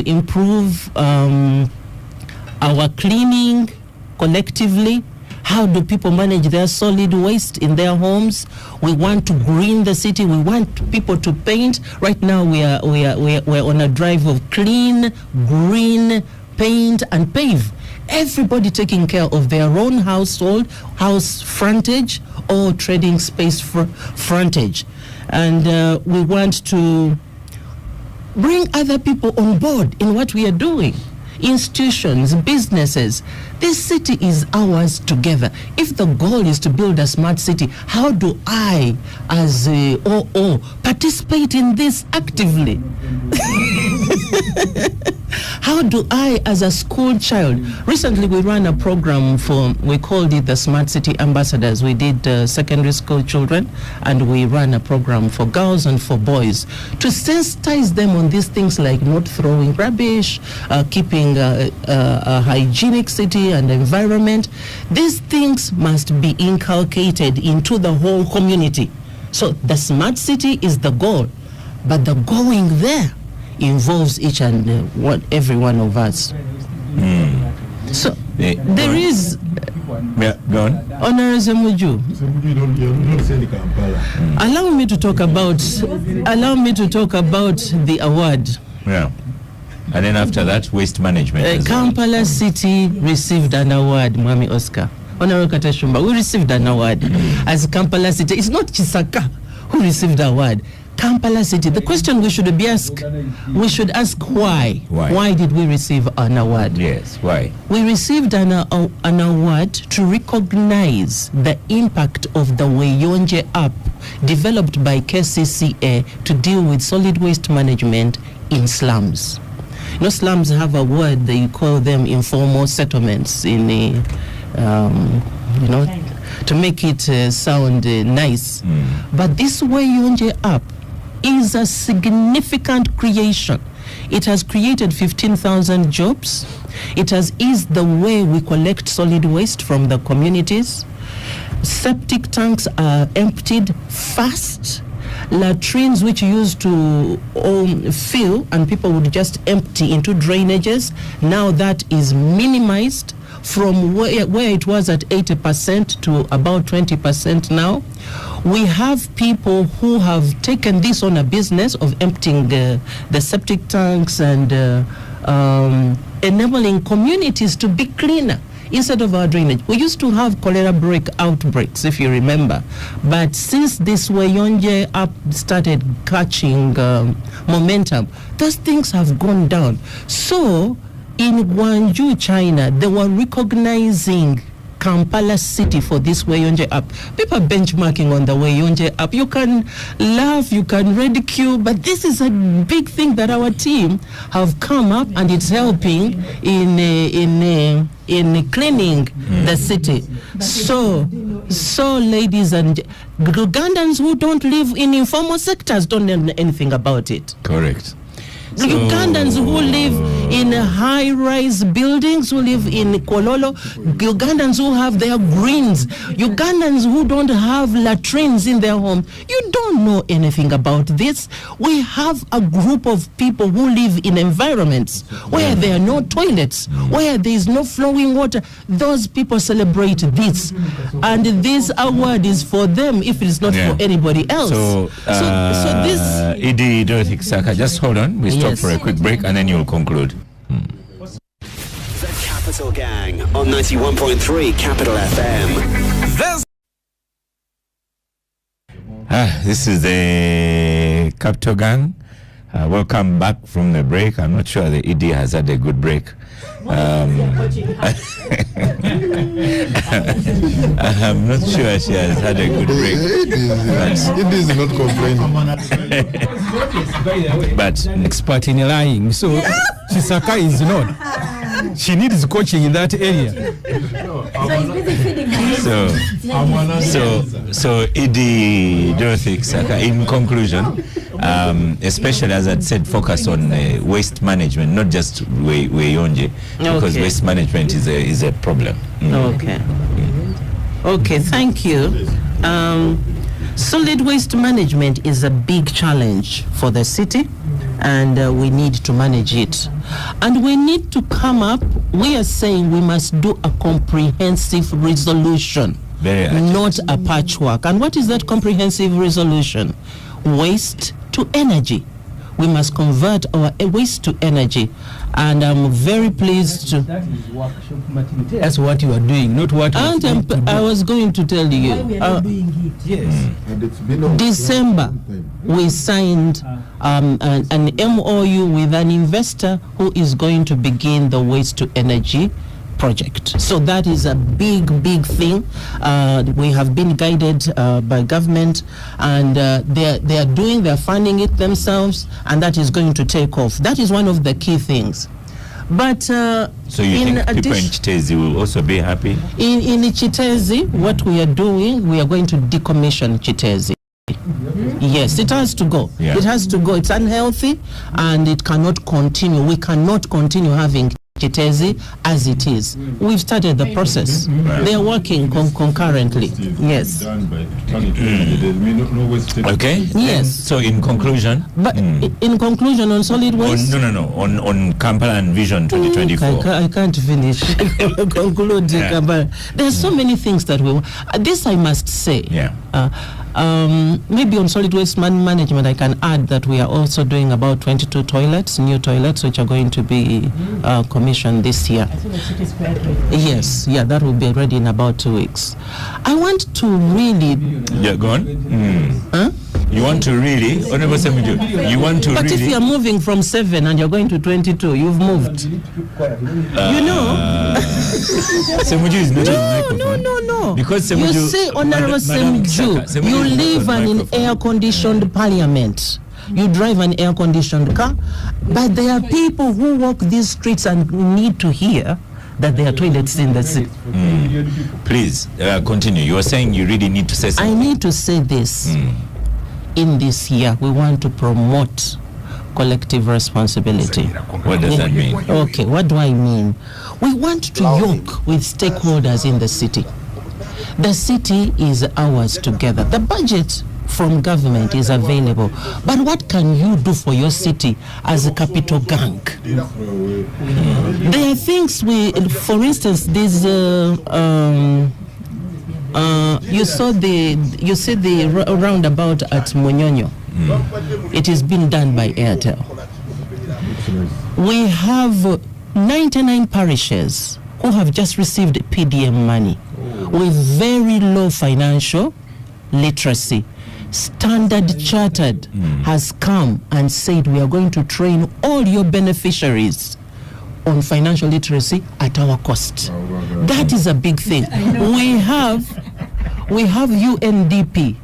improve our cleaning collectively. How do people manage their solid waste in their homes? We want to green the city. We want people to paint. Right now, we're on a drive of clean, green, paint, and pave. Everybody taking care of their own household, house frontage, or trading space frontage. And we want to bring other people on board in what we are doing. Institutions, businesses. This city is ours together. If the goal is to build a smart city, how do I, as a OO, participate in this actively? How do I, as a school child? Recently, we ran a program we called it the Smart City Ambassadors. We did secondary school children, and we ran a program for girls and for boys to sensitize them on these things like not throwing rubbish, keeping a hygienic city and environment. These things must be inculcated into the whole community. So the smart city is the goal, but the going there involves each and every one of us. So there is. Yeah, go on. Honorable Semuju, allow me to talk about the award. Yeah. And then after that, waste management. Kampala City received an award, Mwami Oscar. Honorable Katashumba, we received an award as Kampala City. It's not Chisaka who received the award. Kampala City. The question we should ask why. Why did we receive an award? Yes, why? We received an award to recognize the impact of the Weyonje app developed by KCCA to deal with solid waste management in slums. You know, slums have a word, they call them informal settlements in to make it sound nice. But this Weyonje app is a significant creation. It has created 15,000 jobs. It has eased the way we collect solid waste from the communities. Septic tanks are emptied fast. Latrines which used to fill and people would just empty into drainages, now that is minimized from where it was at 80% to about 20% now. We have people who have taken this on a business of emptying the septic tanks and enabling communities to be cleaner instead of our drainage. We used to have cholera outbreaks, if you remember. But since this Weyonje app started catching momentum, those things have gone down. So in Guangzhou, China, they were recognizing Kampala city for this Weyonje app. People are benchmarking on the Weyonje app. You can laugh, you can ridicule, but this is a big thing that our team have come up, and it's helping in cleaning the city. So ladies and Ugandans who don't live in informal sectors don't know anything about it. Correct. The Ugandans who live in high-rise buildings, who live in Kololo, Ugandans who have their greens, Ugandans who don't have latrines in their home, you don't know anything about this. We have a group of people who live in environments where there are no toilets, where there is no flowing water. Those people celebrate this, and this award is for them if it is not for anybody else. So this Edie Dorothy Kisaka, just hold on. We stop for a quick break and then you'll conclude. The Capital Gang on 91.3 Capital FM. This is the Capital Gang. Welcome back from the break. I'm not sure the ED has had a good break. I'm not sure she has had a good break. It is not complaining. But expert in lying. So Chisaka is not. She needs coaching in that area. So Edie Dorothy Kisaka, in conclusion, especially as I said, focus on waste management, not just Weyonje, because waste management is a problem. Okay, thank you. Solid waste management is a big challenge for the city, and we need to manage it. And we need to come up, we are saying we must do a comprehensive resolution, not a patchwork. And what is that comprehensive resolution? Waste to energy. We must convert our waste to energy. And I'm very pleased to... That's what you are doing, not what I was going to tell you. December, we signed an MOU with an investor who is going to begin the waste to energy project. So that is a big thing. We have been guided by government, and they're funding it themselves, and that is going to take off. That is one of the key things. But so you think people in Chitezi will also be happy? In Chitezi, what we are doing, we are going to decommission Chitezi. Yes, it has to go. Yeah. It has to go. It's unhealthy, and it cannot continue. We cannot continue having Chitezi as it is. We've started the process. They are working concurrently. Yes. Okay. Yes. So in conclusion, but in conclusion on solid waste. On Kampala and Vision 2024. I can't finish. Conclude Kampala. There are so many things that we. This I must say. Yeah. Maybe on solid waste management, I can add that we are also doing about 22 toilets, new toilets, which are going to be commissioned this year. Yes, that will be ready in about 2 weeks. I want to really... Yeah, go on. Huh? You want to really... You want to but really... if you're moving from 7 and you're going to 22, you've moved. You know... Semuju is not on the microphone. No. Because Semuju... You say, Honorable Semuju, you live in an air-conditioned parliament. You drive an air-conditioned car, but there are people who walk these streets and need to hear that there are toilets in the city. Please, continue. You are saying you really need to say something. I need to say this. In this year, we want to promote collective responsibility. What does that mean? Okay, what do I mean? We want to yoke with stakeholders in the city. The city is ours together. The budget from government is available. But what can you do for your city as a capital gang? There are things for instance, there's you see the roundabout at Munyonyo. It is being done by Airtel. We have 99 parishes who have just received PDM money with very low financial literacy. Standard Chartered has come and said we are going to train all your beneficiaries on financial literacy at our cost. That is a big thing. We have UNDP.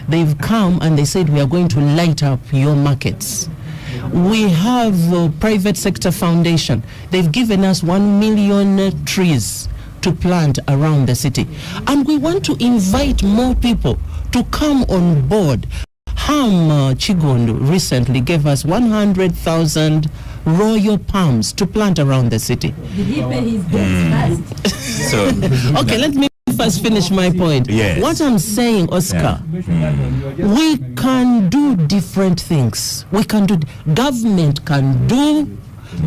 They've come and they said we are going to light up your markets. We have private sector foundation. They've given us 1 million trees to plant around the city. And we want to invite more people to come on board. Ham Chigondo recently gave us 100,000 royal palms to plant around the city. Did he pay his debts first? So, okay, let me first finish my point. Yes. What I'm saying, Oscar, we can do different things. Government can do,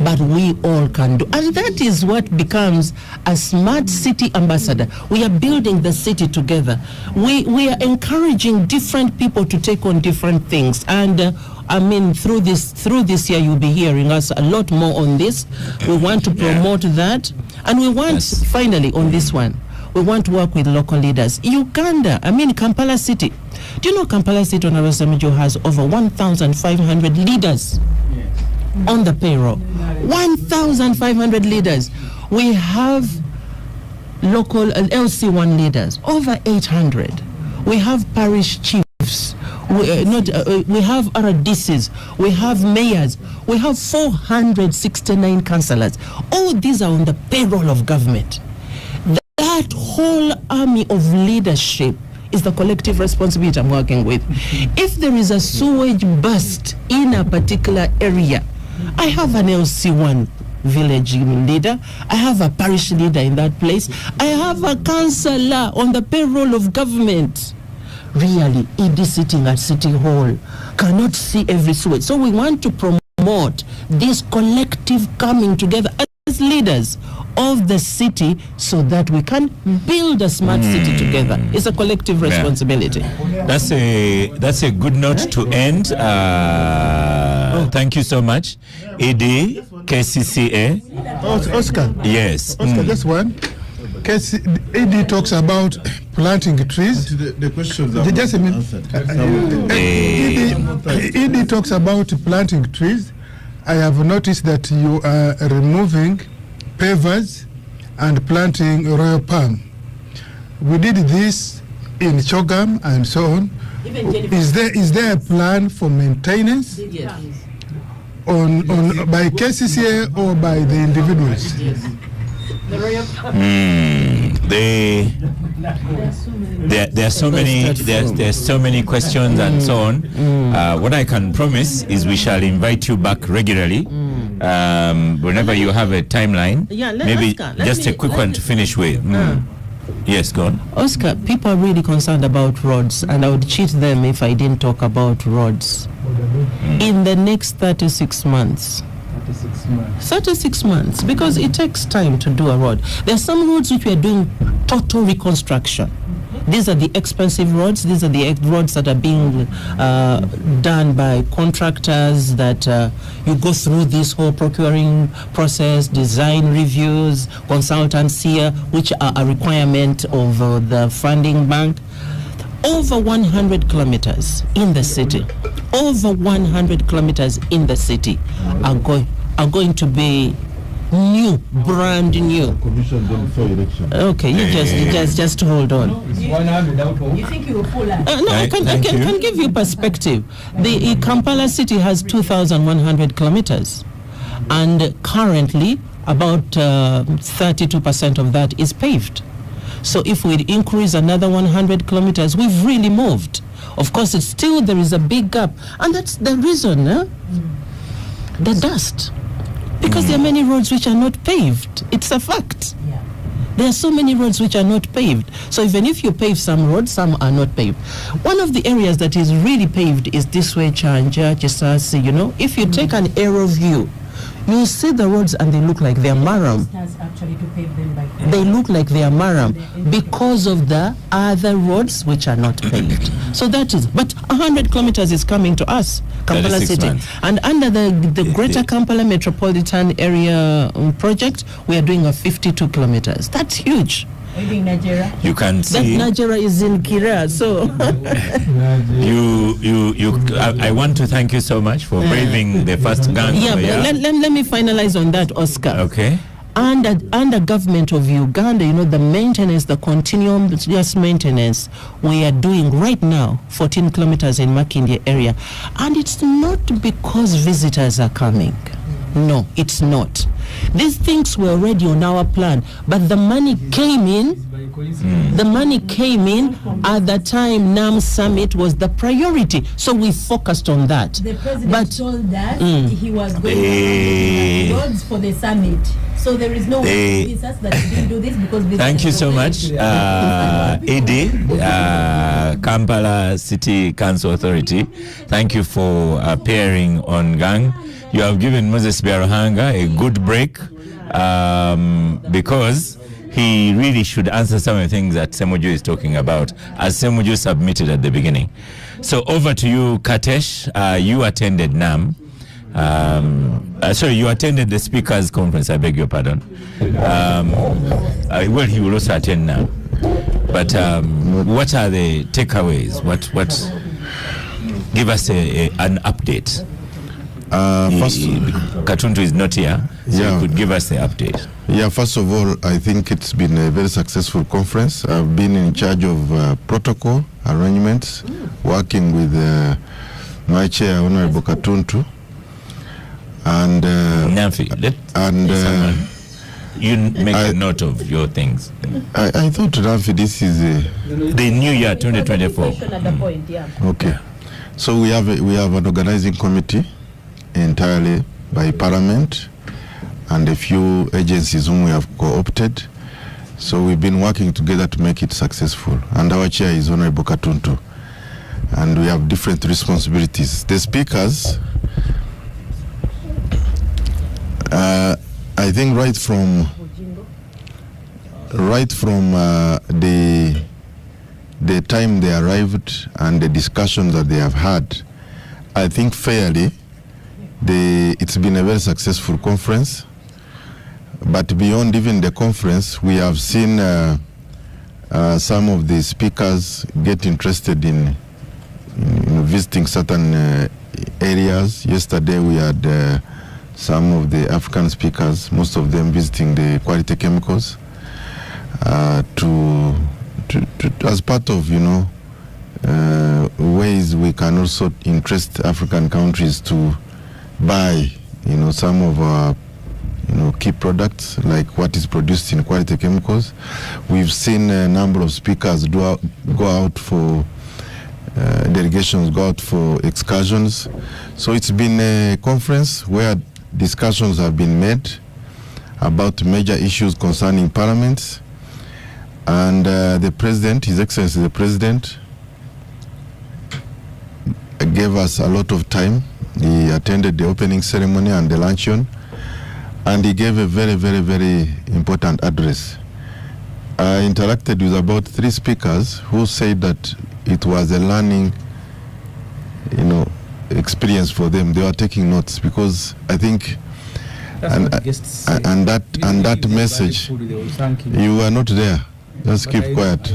but we all can do. And that is what becomes a smart city ambassador. We are building the city together. We are encouraging different people to take on different things. And through this year, you'll be hearing us a lot more on this. We want to promote that. And we want, finally, on this one, we want to work with local leaders. Uganda, Kampala City. Do you know Kampala City, Honorable Semijo, has over 1,500 leaders on the payroll? 1,500 leaders. We have local LC1 leaders, over 800. We have parish chiefs. We have RDCs. We have mayors. We have 469 councillors. All these are on the payroll of government. That whole army of leadership is the collective responsibility I'm working with. If there is a sewage burst in a particular area, I have an LC1 village leader, I have a parish leader in that place, I have a councillor on the payroll of government. Really, ED sitting at City Hall cannot see every sewage. So we want to promote this collective coming together as leaders of the city so that we can build a smart city together. It's a collective responsibility. That's a good note to end. Thank you so much. ED, KCCA. Oscar. Yes. Oscar, just one. ED talks about planting trees. The questions are just a minute. ED talks about planting trees. I have noticed that you are removing pavers and planting royal palm. We did this in Chogam and so on. Is there a plan for maintenance on by KCCA or by the individuals? There's so many questions and so on. What I can promise is we shall invite you back regularly. Whenever you have a timeline, maybe just a quick one to finish with. Yes, go on. Oscar, people are really concerned about roads, and I would cheat them if I didn't talk about roads. In the next 36 months, 36 months, because it takes time to do a road. There are some roads which we are doing total reconstruction. These are the expensive roads. These are the roads that are being done by contractors that you go through this whole procuring process, design reviews, consultants here, which are a requirement of the funding bank. Over 100 kilometers in the city, over 100 kilometers in the city are going to be new, brand new. Okay, you just hold on. You think you will pull out? No, I can give you perspective. The Kampala city has 2,100 kilometers, and currently about 32% of that is paved. So if we increase another 100 kilometers, we've really moved. Of course, it's still, there is a big gap, and that's the reason, the dust. Because there are many roads which are not paved. It's a fact. Yeah. There are so many roads which are not paved. So even if you pave some roads, some are not paved. One of the areas that is really paved is this way, Chanja, Chisasi, If you take an aerial view, you see the roads and they look like they're maram. Actually to pave them by They look like they are maram because of the other roads which are not paved. So that is, but 100 kilometers is coming to us, Kampala City. And under the Greater Kampala Metropolitan Area project, we are doing a 52 kilometers. That's huge. Maybe in Nigeria. You can That see. Nigeria is in Kira, so. I want to thank you so much for braving the first gang. Yeah, over but here. let me finalize on that, Oscar. Okay. Under government of Uganda, the maintenance, the continuous maintenance we are doing right now, 14 kilometers in Makindye area, and it's not because visitors are coming. No, it's not. These things were already on our plan, but the money came in. The money came in at the time NAM summit was the priority, so we focused on that. The president told us he was going to roads for the summit. So there is no way to convince us that he didn't do this because... Thank you so much, Eddie, Kampala City Council Authority. Thank you for appearing on Gang. You have given Moses Biaruhanga a good break because he really should answer some of the things that Semuju is talking about, as Semuju submitted at the beginning. So over to you, Katesh. You attended NAM. Sorry, you attended the Speakers Conference, I beg your pardon. Well, he will also attend now. But what are the takeaways? What? Give us an update. First, Katuntu is not here, so Yeah. you could give us the update. Yeah, first of all, I think it's been a very successful conference. I've been in charge of protocol arrangements, working with my chair, Honorable Katuntu. And Namfi, you make a note of your things. I thought, Namfi, this is the new year 2024. At the point, yeah. Okay. So we have an organizing committee entirely by Parliament and a few agencies whom we have co-opted. So we've been working together to make it successful. And our chair is Honorable Katuntu. And we have different responsibilities. The speakers, I think right from the time they arrived and the discussions that they have had, I think fairly, it's been a very successful conference. But beyond even the conference, we have seen some of the speakers get interested in visiting certain areas. Yesterday we had some of the African speakers, most of them visiting the Quality Chemicals, to as part of ways we can also interest African countries to buy some of our key products, like what is produced in Quality Chemicals. We've seen a number of speakers go out for delegations, go out for excursions. So it's been a conference where discussions have been made about major issues concerning Parliament. And the President, His Excellency the President, gave us a lot of time. He attended the opening ceremony and the luncheon, and he gave a very, very, very important address. I interacted with about 3 speakers who said that it was a learning, experience for them. They were taking notes because I think, and that message, you were not there. Just keep quiet.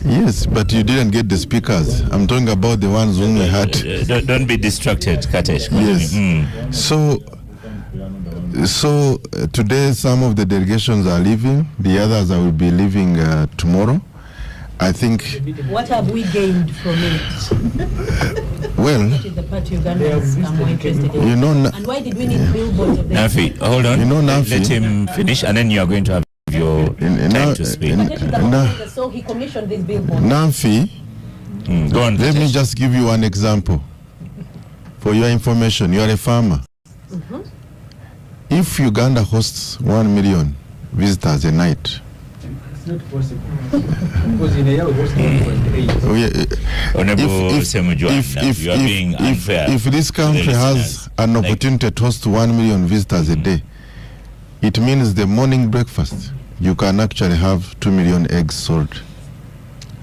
Yes, but you didn't get the speakers. I'm talking about the ones whom we had. Don't be distracted, Katesh. Yes. So today some of the delegations are leaving. The others will be leaving tomorrow. I think. What have we gained from it? Well, What is the part Ugandans are more interested in? and why did we need billboards of them? Nafi, hold on. Nafi, let him finish, and then you are going to have your time to speak. So he commissioned this billboard. Namfi, go on. Let me just give you one example. For your information, you are a farmer. If Uganda hosts 1 million visitors a night, it's not possible. Because in a year we host 1.8. If this country has an opportunity to host 1 million visitors a day, it means the morning breakfast, you can actually have 2 million eggs sold.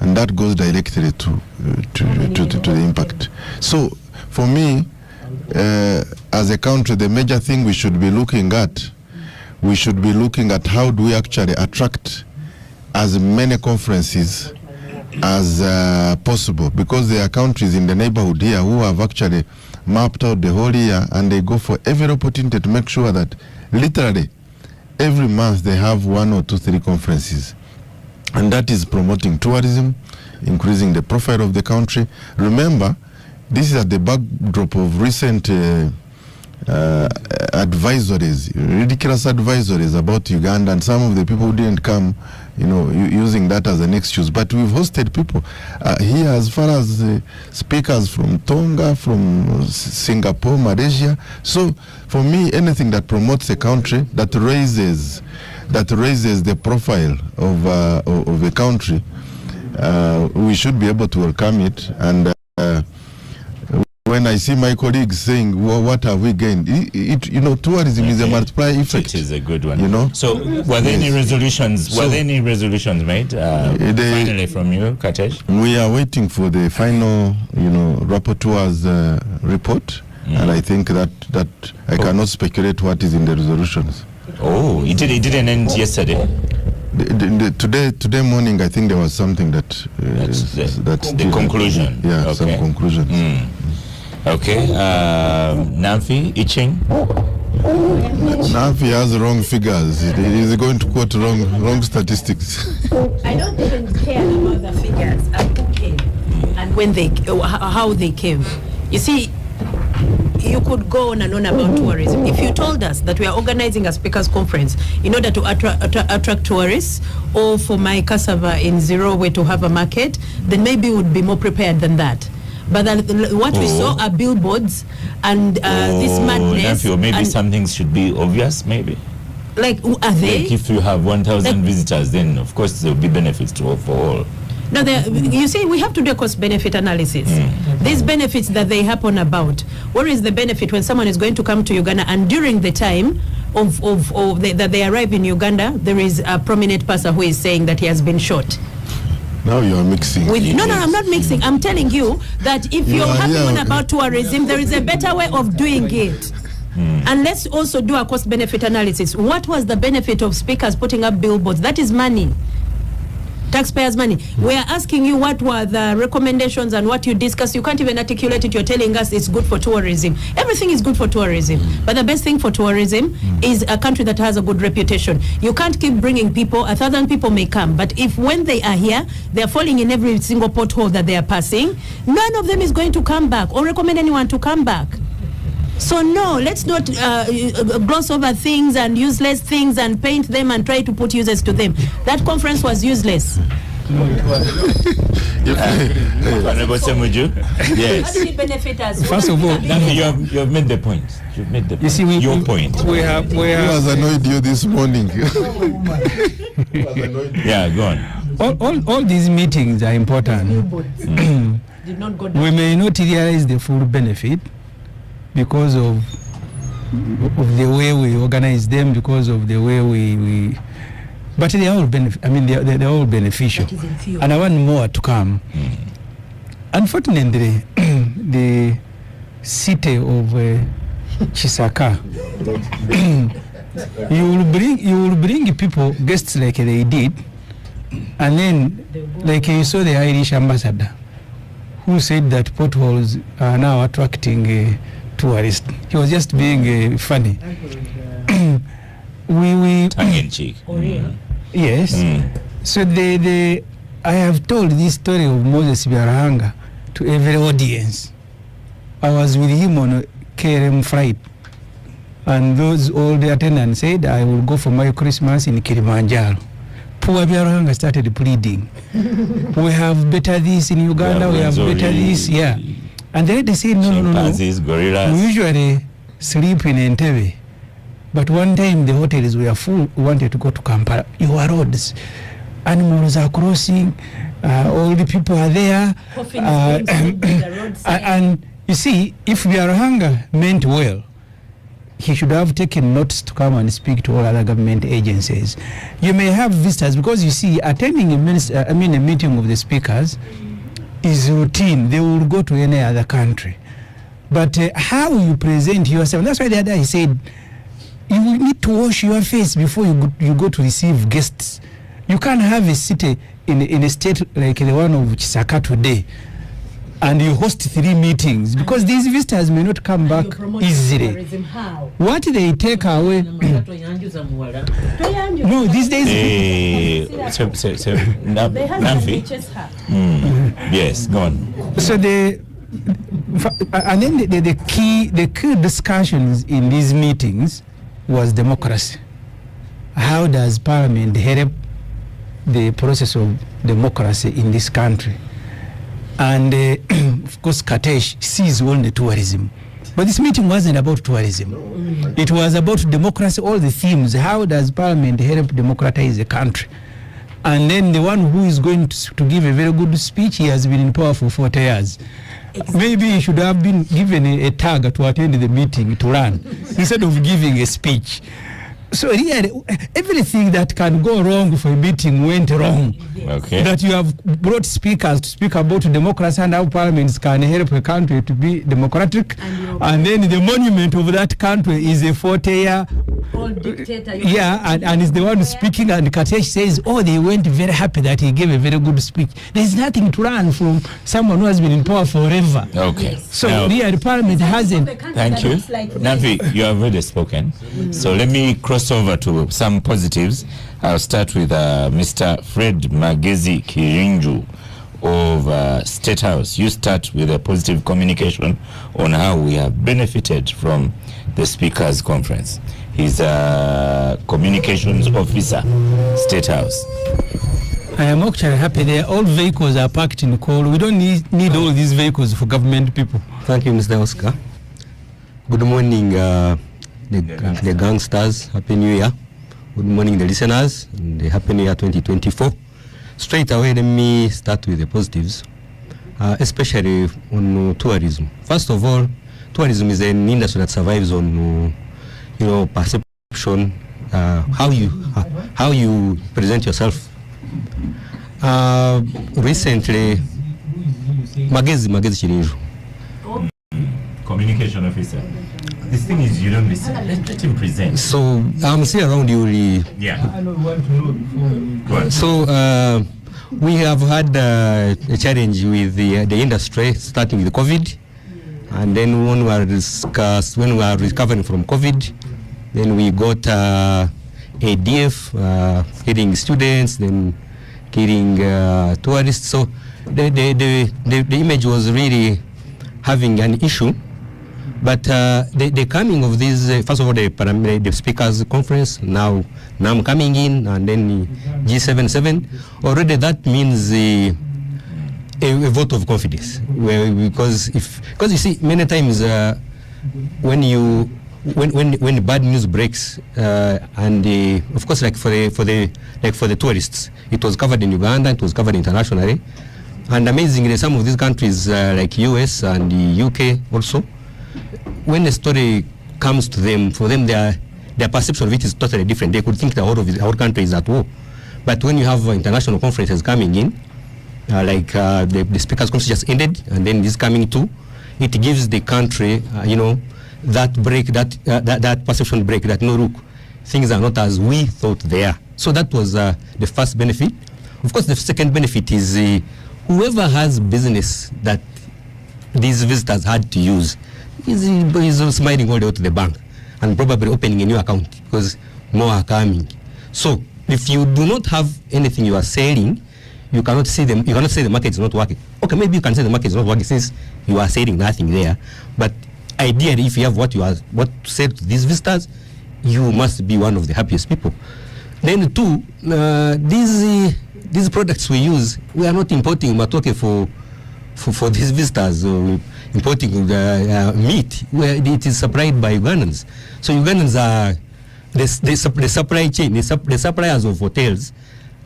And that goes directly to the impact. So for me, as a country, the major thing we should be looking at how do we actually attract as many conferences as possible, because there are countries in the neighborhood here who have actually mapped out the whole year, and they go for every opportunity to make sure that literally every month they have 1 or 2, 3 conferences. And that is promoting tourism, increasing the profile of the country. Remember, this is at the backdrop of recent advisories, ridiculous advisories about Uganda, and some of the people who didn't come, using that as an excuse. But we've hosted people here, as far as speakers from Tonga, from Singapore, Malaysia. So for me, anything that promotes a country, that raises the profile of a country, we should be able to welcome it. And when I see my colleagues saying, well, what have we gained? Tourism is a multiplier effect. It is a good one. So were there any resolutions? Were there any resolutions made finally from you, Katesh? We are waiting for the final, rapporteur's report, and I think that I cannot speculate what is in the resolutions. Oh, it didn't end yesterday. Today morning, I think there was something that's the conclusion. Yeah, okay. Some conclusions. Okay, Namfi, Iching? Namfi has wrong figures. He's going to quote wrong statistics. I don't even care about the figures and who came and how they came. You see, you could go on and on about tourism. If you told us that we are organizing a speakers conference in order to attract tourists, or for my cassava in Zirowe to have a market, then maybe we would be more prepared than that. But what we saw are billboards and this madness. Maybe some things should be obvious, maybe. Like, are they? Like if you have 1,000 visitors, then of course there will be benefits for all. No, you see, we have to do a cost-benefit analysis. These benefits that they happen about, what is the benefit when someone is going to come to Uganda, and during the time that they arrive in Uganda, there is a prominent person who is saying that he has been shot. Now you are mixing. No, I'm not mixing. I'm telling you that if you're happy on about tourism, there is a better way of doing it. And let's also do a cost-benefit analysis. What was the benefit of speakers putting up billboards? That is money. Taxpayers' money. We are asking you what were the recommendations and what you discussed. You can't even articulate it. You're telling us it's good for tourism. Everything is good for tourism. But the best thing for tourism is a country that has a good reputation. You can't keep bringing people. 1,000 people may come. But if when they are here, they're falling in every single pothole that they are passing, none of them is going to come back or recommend anyone to come back. So no, let's not gloss over things and useless things and paint them and try to put uses to them. That conference was useless. Honorable Semuju? Yes. How did it benefit us? First of all, you have made the point. You've made the point. You see, your point. We have. Who has annoyed you this morning? Yeah, go on. All these meetings are important. Did not go down. We may not realize the full benefit because of the way we organize them, because of the way we but they are all they're all beneficial, and I want more to come. Unfortunately, the city of Chisaka, you will bring people, guests like they did, and then like you saw the Irish ambassador who said that potholes are now attracting tourists. He was just being funny. we tongue in cheek. Yes. So I have told this story of Moses Biarahanga to every audience. I was with him on a KLM flight, and all the attendants said I will go for my Christmas in Kilimanjaro. Poor Biarahanga started pleading. We have better this in Uganda, we have better this, yeah. And then they said, no. Gorillas. We usually sleep in Entebbe. But one time the hotels were full, we wanted to go to Kampala. Your roads, animals are crossing, all the people are there. And you see, if Biarahanga meant well, he should have taken notes to come and speak to all other government agencies. You may have visitors, because you see, attending a meeting of the speakers is routine. They will go to any other country. But how you present yourself, that's why the other he said, you will need to wash your face before you go to receive guests. You can't have a city in a state like the one of Chisaka today, and you host 3 meetings because these visitors may not come back easily. What they take away? No, these days. Namfi. Yes, go on. So and then the key discussions in these meetings was democracy. How does Parliament help the process of democracy in this country? And of course, Katesh sees only tourism. But this meeting wasn't about tourism. It was about democracy, all the themes. How does Parliament help democratize the country? And then the one who is going to give a very good speech, he has been in power for 40 years. Maybe he should have been given a tag to attend the meeting to run instead of giving a speech. So really, everything that can go wrong for a meeting went wrong. Okay. That you have brought speakers to speak about democracy and how parliaments can help a country to be democratic. And then the monument of that country is a 40-year old dictator. And is the one speaking, and Katesh says, oh, they went very happy that he gave a very good speech. There's nothing to learn from someone who has been in power forever. Okay. So the parliament hasn't. Thank you. Navi, you have already spoken. So let me cross over to some positives. I'll start with Mr. Fred Magezi Kirinju of State House. You start with a positive communication on how we have benefited from the Speaker's Conference. He's a communications officer, State House. I am actually happy there. All vehicles are parked in Call. We don't need all these vehicles for government people. Thank you, Mr. Oscar. Good morning, the gangsters. Happy New Year. Good morning, the listeners. And Happy New Year 2024. Straight away, let me start with the positives, especially on tourism. First of all, tourism is an industry that survives on, perception, how you present yourself. Recently, Magezi Chirinju. Communication officer. This thing is, you don't listen. Let him present. So I'm still around you. Yeah. So we have had a challenge with the industry, starting with COVID, and then when we are recovering from COVID, then we got ADF killing students, then killing tourists. So the image was really having an issue. But the coming of this, first of all, the Speakers Conference, now I'm coming in, and then G77, already that means a vote of confidence. Because you see, many times when bad news breaks, and of course, like for the tourists, it was covered in Uganda, it was covered internationally, and amazingly, some of these countries like US and the UK also, when the story comes to them, for them their perception of it is totally different. They could think the whole country is at war. But when you have international conferences coming in, like the Speakers' Conference just ended, and then this coming too, it gives the country, that break, that perception break, that no, look, things are not as we thought they are. So that was the first benefit. Of course, the second benefit is whoever has business that these visitors had to use is smiling all the way to the bank and probably opening a new account because more are coming. So if you do not have anything you are selling, you cannot see them. You cannot say the market is not working. Okay, maybe you can say the market is not working since you are selling nothing there. But ideally, if you have what to say to these visitors, you must be one of the happiest people. Then two, these products we use, we are not importing matoke for these visitors. Importing meat, where it is supplied by Ugandans. So Ugandans are the supply chain, the suppliers of hotels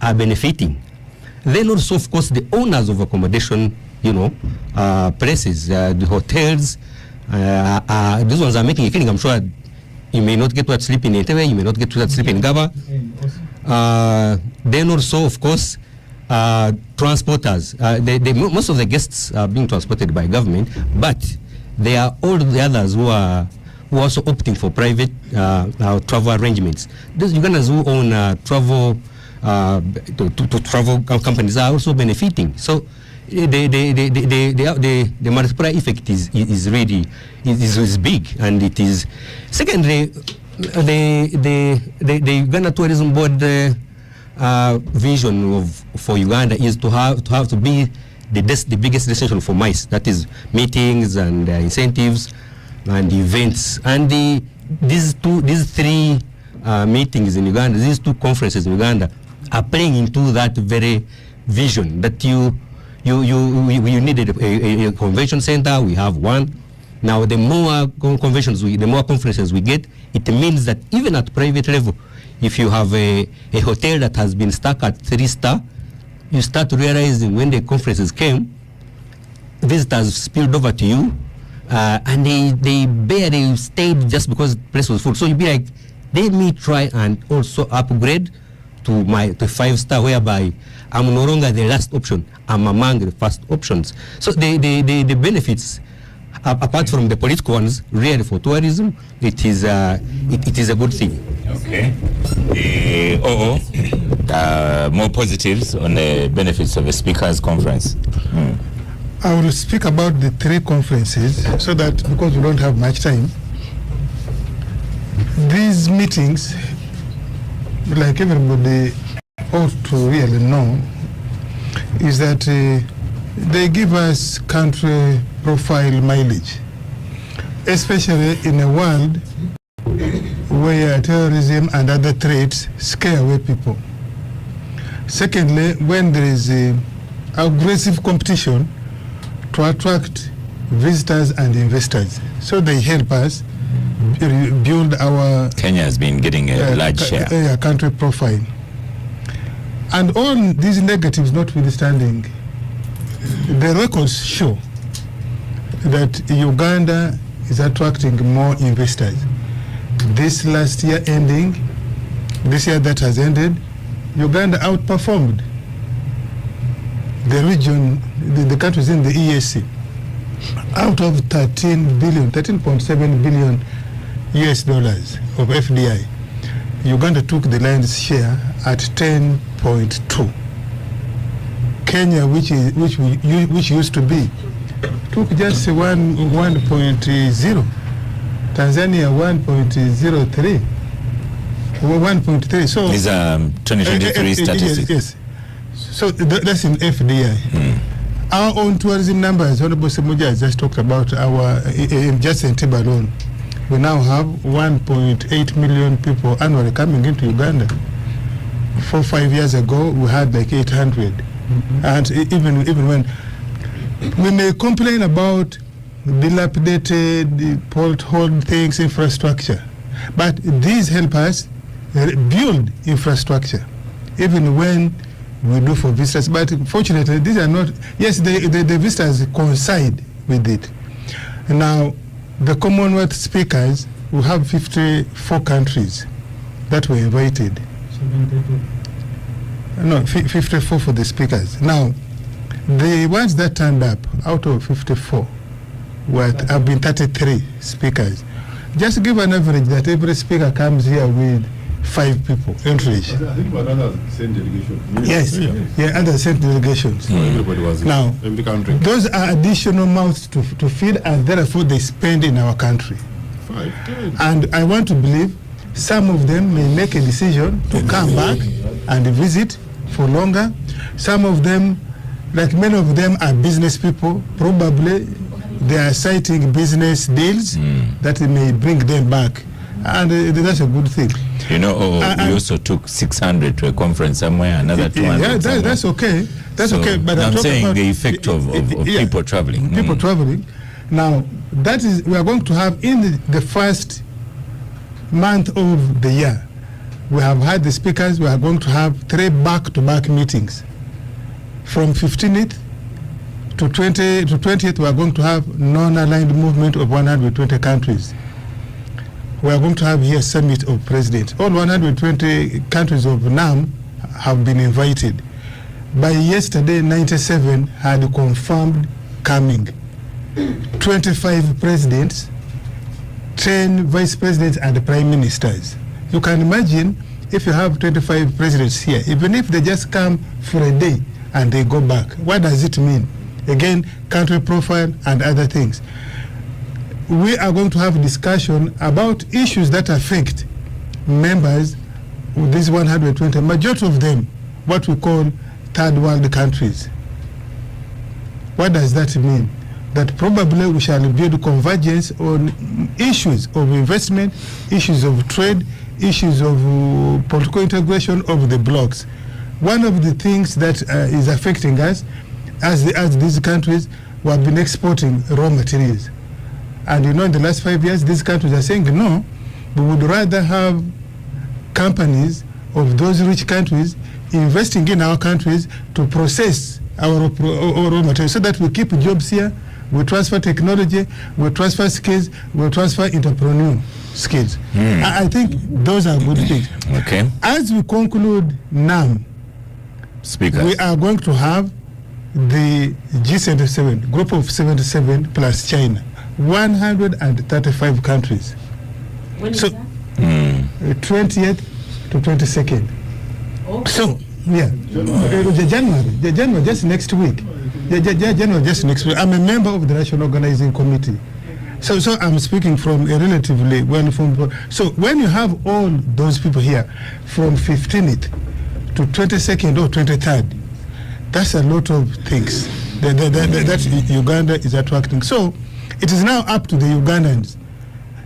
are benefiting. Then also, of course, the owners of accommodation, places, the hotels, these ones are making a killing. I'm sure you may not get to sleep in Entebbe, you may not get to sleep in Gaba. Then also, of course, transporters. Most of the guests are being transported by government, but there are all the others who are also opting for private travel arrangements. Those Ugandans who own travel to travel companies are also benefiting. So the multiplier effect is really is big, and it is. Secondly, the Uganda Tourism Board vision for Uganda is to be the biggest destination for MICE. That is meetings and incentives and events. And these three meetings in Uganda, these two conferences in Uganda, are playing into that very vision that you needed a convention center. We have one. Now, the more conventions, the more conferences we get, it means that even at private level, if you have a hotel that has been stuck at 3-star, you start realizing when the conferences came, visitors spilled over to you, and they barely stayed just because the place was full. So you'd be like, let me try and also upgrade to 5-star, whereby I'm no longer the last option, I'm among the first options. So the benefits, apart from the political ones, really for tourism, it is a good thing. Okay. More positives on the benefits of a speakers conference. I will speak about the three conferences so that, because we don't have much time, these meetings, like everybody ought to really know, is that they give us country profile mileage, especially in a world where terrorism and other threats scare away people. Secondly, when there is aggressive competition to attract visitors and investors, so they help us build our... Kenya has been getting a large share. Country profile. And all these negatives notwithstanding, the records show that Uganda is attracting more investors. This last year ending, this year that has ended, Uganda outperformed the region, the countries in the EAC. Out of 13.7 billion US dollars of FDI, Uganda took the lion's share at 10.2. Kenya, which used to be, took just 1.0. Tanzania 1.03. 1.3. So these are 2023 statistics. Yes. So that's in FDI. Our own tourism numbers, Honorable Semuja has just talked about our, just in Entebbe alone, we now have 1.8 million people annually coming into Uganda. 4-5 years ago, we had like 800. And even when we may complain about dilapidated, pothole things, infrastructure, but these help us build infrastructure, even when we do for visitors. But fortunately, these are not, yes, the visitors coincide with it. Now, the Commonwealth speakers, we have 54 countries that were invited. 72. No, 54 for the speakers. Now, the ones that turned up out of 54 have been 33 speakers. Just give an average that every speaker comes here with 5 people, average. I think what others sent delegations. Yes, others sent delegations. Everybody was now, in the country. Those are additional mouths to feed, and therefore they spend in our country. 5, 10. And I want to believe some of them may make a decision to come back and visit for longer. Some of them, like many of them, are business people. Probably they are citing business deals that may bring them back. And that's a good thing. You know, we also took 600 to a conference somewhere, another 200. Yeah, that's okay. That's so okay. But I'm saying the effect of people traveling. People traveling. Now, that is, we are going to have in the first month of the year, we have had the speakers, we are going to have 3 back-to-back meetings. From 15th to 20th, we are going to have non-aligned movement of 120 countries. We are going to have here a summit of presidents. All 120 countries of NAM have been invited. By yesterday, 97 had confirmed coming. 25 presidents, 10 vice presidents and prime ministers. You can imagine if you have 25 presidents here, even if they just come for a day and they go back, what does it mean? Again, country profile and other things. We are going to have a discussion about issues that affect members of these 120, majority of them, what we call third world countries. What does that mean? That probably we shall build convergence on issues of investment, issues of trade, issues of political integration of the blocs. One of the things that is affecting us as these countries, we have been exporting raw materials. And in the last 5 years, these countries are saying, no, we would rather have companies of those rich countries investing in our countries to process our raw materials so that we keep jobs here, we transfer technology, we transfer skills, we transfer entrepreneurial skills. I think those are good things. Okay. As we conclude NAM, Speakers, we are going to have the G77, group of 77 plus China, 135 countries. When is So, that? 20th to 22nd. Okay. So, yeah, January, just next week. January, just next week. I'm a member of the National Organizing Committee. So I'm speaking from a relatively well-informed. So when you have all those people here from 15th to 22nd or 23rd, that's a lot of things that Uganda is attracting. So it is now up to the Ugandans.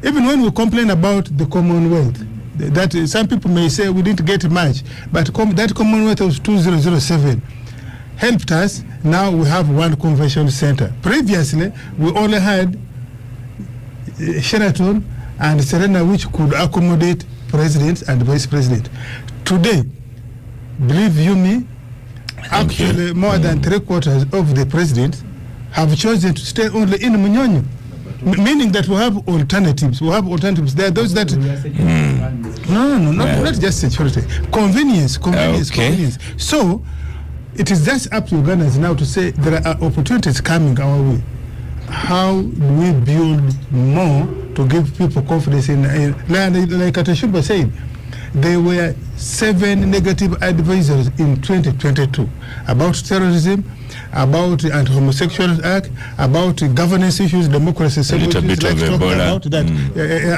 Even when we complain about the Commonwealth, that some people may say we didn't get much, but that Commonwealth of 2007 helped us. Now we have one convention center. Previously, we only had Sheraton and Serena, which could accommodate presidents and vice president. Today, believe you me, actually more than 3/4 of the presidents have chosen to stay only in Munyonyo. Meaning that we have alternatives. We have alternatives. There are those that not just security, convenience. So it is just up to Ugandans now to say there are opportunities coming our way. How do we build more to give people confidence in like Atashumba said, there were 7 negative advisories in 2022 about terrorism, about the Anti-Homosexual Act, about governance issues, democracy, a little bit of Ebola. About that,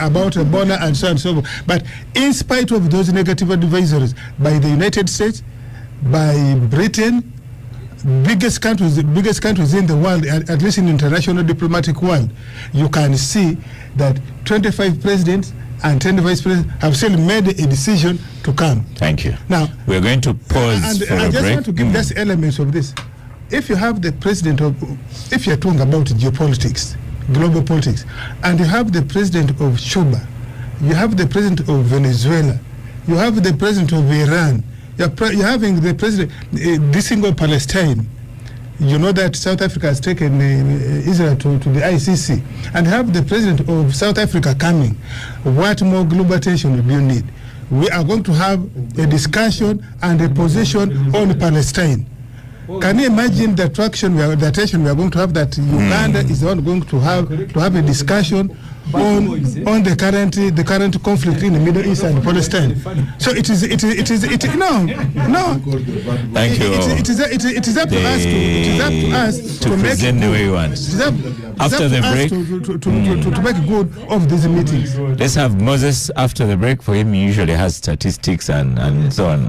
about Ebola and so on and so forth. But in spite of those negative advisories by the United States, by Britain, biggest countries in the world, at least in the international diplomatic world, you can see that 25 presidents and 10 vice presidents have still made a decision to come. Thank you. Now, we're going to pause for a break. I just want to give just elements of this. If you have the president of, if you're talking about geopolitics, global politics, and you have the president of Cuba, you have the president of Venezuela, you have the president of Iran, you're having the president, this single Palestine. You know that South Africa has taken Israel to the ICC, and have the president of South Africa coming. What more global attention do you need? We are going to have a discussion and a position on Palestine. Can you imagine the attention we are going to have, that Uganda is not going to have a discussion on the current conflict in the Middle East and Palestine. So it is no. Thank you. It is up to us to present the way you want. After the break, to make good of these meetings. Let's have Moses after the break. For him, he usually has statistics and so on.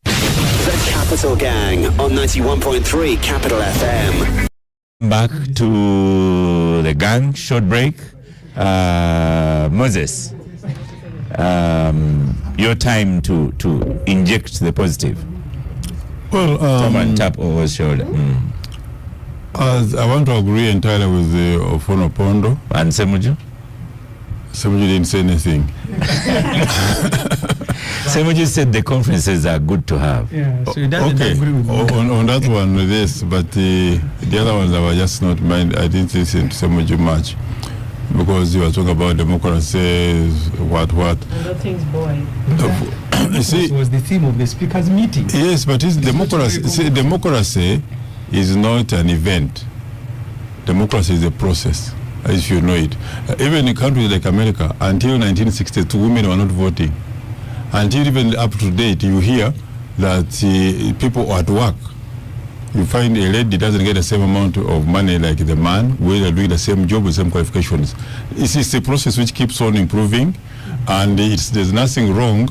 The Capital Gang on 91.3 Capital FM. Back to the gang, short break. Moses, your time to inject the positive. Well, someone tap over shoulder. As I want to agree entirely with the Ofono Pondo. And Semuju? Semuju didn't say anything. Semuju said the conferences are good to have. Yeah, so he doesn't agree with me. On that one, yes, but the other ones I was just not mind. I didn't listen to Semuju much because you were talking about democracy, what. And that thing's boring. You see, was the theme of the speakers' meeting. Yes, but it's democracy. See, democracy is not an event. Democracy is a process, as you know it. Even in countries like America, until 1962, women were not voting. Until even up to date, you hear that people at work, you find a lady doesn't get the same amount of money like the man, where they're doing the same job with same qualifications. It's a process which keeps on improving, and there's nothing wrong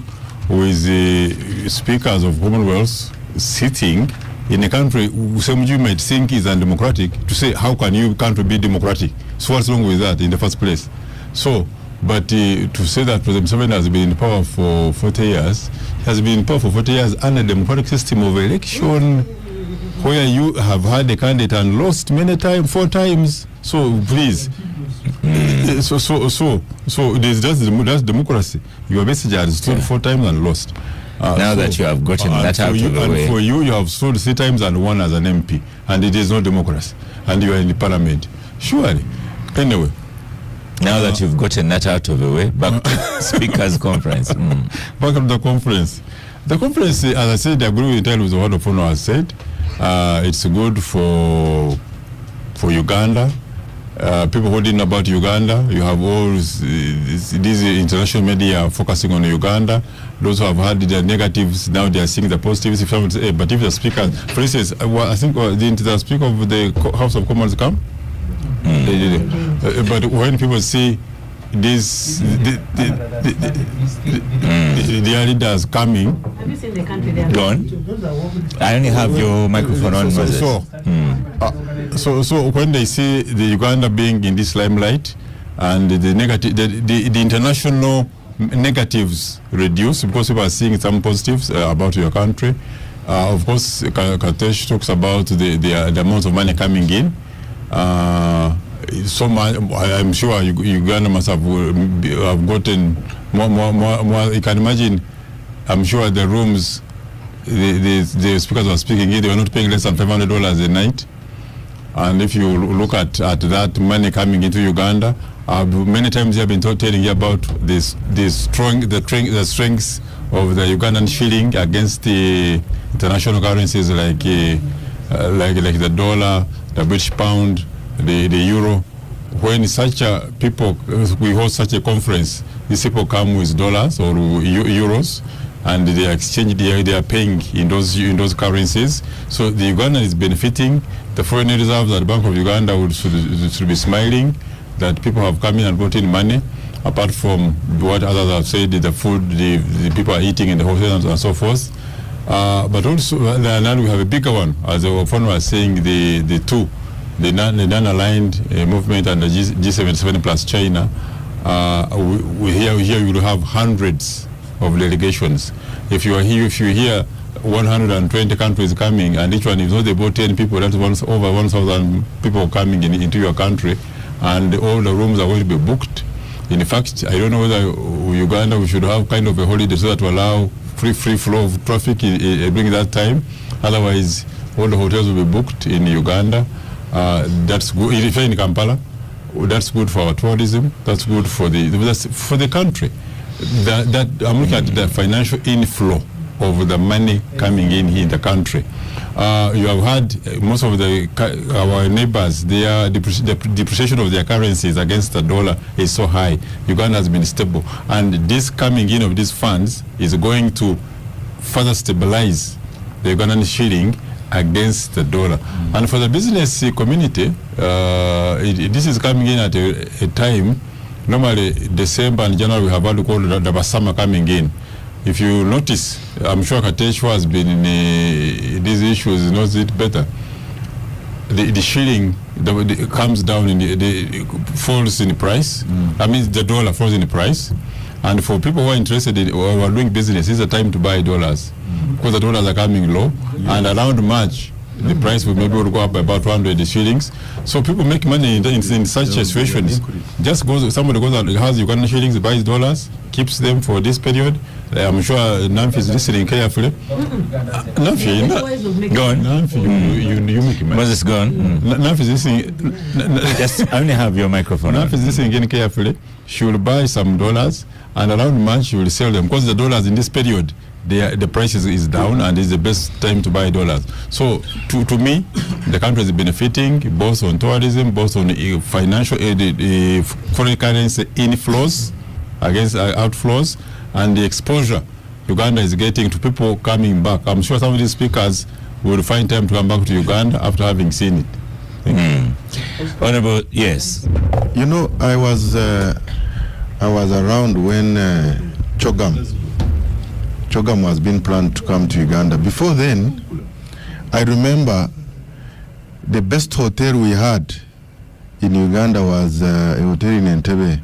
with the speakers of Commonwealth sitting in a country some you might think is undemocratic to say, how can your country be democratic? So what's wrong with that in the first place? So, but to say that President Museveni has been in power for 40 years, he has been in power for 40 years under a democratic system of election where you have had a candidate and lost many times, 4 times. So please, so that's democracy. Your message has stood 4 times and lost. Now that you have gotten that out of the way. And for you have stood 3 times and won as an MP, and it is not democracy, and you are in the parliament. Surely. Anyway. Now that you've gotten that out of the way, back to Speaker's Conference. Back to the conference. The conference, as I said, I agree with what the Opono has said. It's good for Uganda. People who didn't know about Uganda, you have all these international media focusing on Uganda. Those who have had the negatives, now they are seeing the positives. But if the speaker, for instance, I think didn't the Speaker of the House of Commons come? But when people see this, the leaders coming. Have you seen the country they are going? I only have your microphone on. So when they see the Uganda being in this limelight and the negative, the international negatives reduce because people are seeing some positives about your country. Of course, Katesh talks about the amount of money coming in. So much, I'm sure Uganda must have gotten more. You can imagine, I'm sure the rooms, the speakers were speaking in, they were not paying less than $500 a night. And if you look at that money coming into Uganda, many times you have been telling you about the strengths of the Ugandan shilling against the international currencies like the dollar, the British pound, the euro. When such we host such a conference, these people come with dollars or euros, and they exchange. They are paying in those currencies. So the Uganda is benefiting. The foreign reserves at the Bank of Uganda should be smiling that people have come in and brought in money. Apart from what others have said, the food the people are eating in the hotels and so forth. But also now we have a bigger one, as the Opono was saying, the non-aligned movement and the G77 plus China. Here you will have hundreds of delegations. If you hear 120 countries coming, and each one is not about 10 people, that's over 1,000 people coming into your country, and all the rooms are going to be booked. In fact, I don't know whether Uganda we should have kind of a holiday so that will allow free flow of traffic during that time. Otherwise, all the hotels will be booked in Uganda. That's good. If you're in Kampala, that's good for our tourism. That's good for the country. That I'm looking at the financial inflow of the money coming in the country. You have had most of our neighbors, the depreciation of their currencies against the dollar is so high. Uganda has been stable, and this coming in of these funds is going to further stabilize the Ugandan shilling against the dollar. And for the business community, this is coming in at a time. Normally, December and January we have what we call the Basama coming in. If you notice, I'm sure Kateshwa has been in these issues, knows it better. The shilling comes down, falls in the price. I mean, the dollar falls in the price. And for people who are interested in or are doing business, it's a time to buy dollars because the dollars are coming low. And around March, the price will maybe go up by about 200 shillings. So people make money in such situations. Somebody goes out, has Ugandan shillings, buys dollars, keeps them for this period. I'm sure Namfi is listening carefully. Namfi, go on. Namfi, you make money. Moses, go on. Namfi is listening. Just only have your microphone. Namfi is listening again carefully. She will buy some dollars, and around March she will sell them because the dollars in this period, the price is down, and it's the best time to buy dollars. So to me, the country is benefiting both on tourism, both on financial foreign currency inflows against outflows, and the exposure Uganda is getting to people coming back. I'm sure some of these speakers will find time to come back to Uganda after having seen it. Honorable, yes. You know, I was around when Chogam was being planned to come to Uganda. Before then, I remember the best hotel we had in Uganda was a hotel in Entebbe,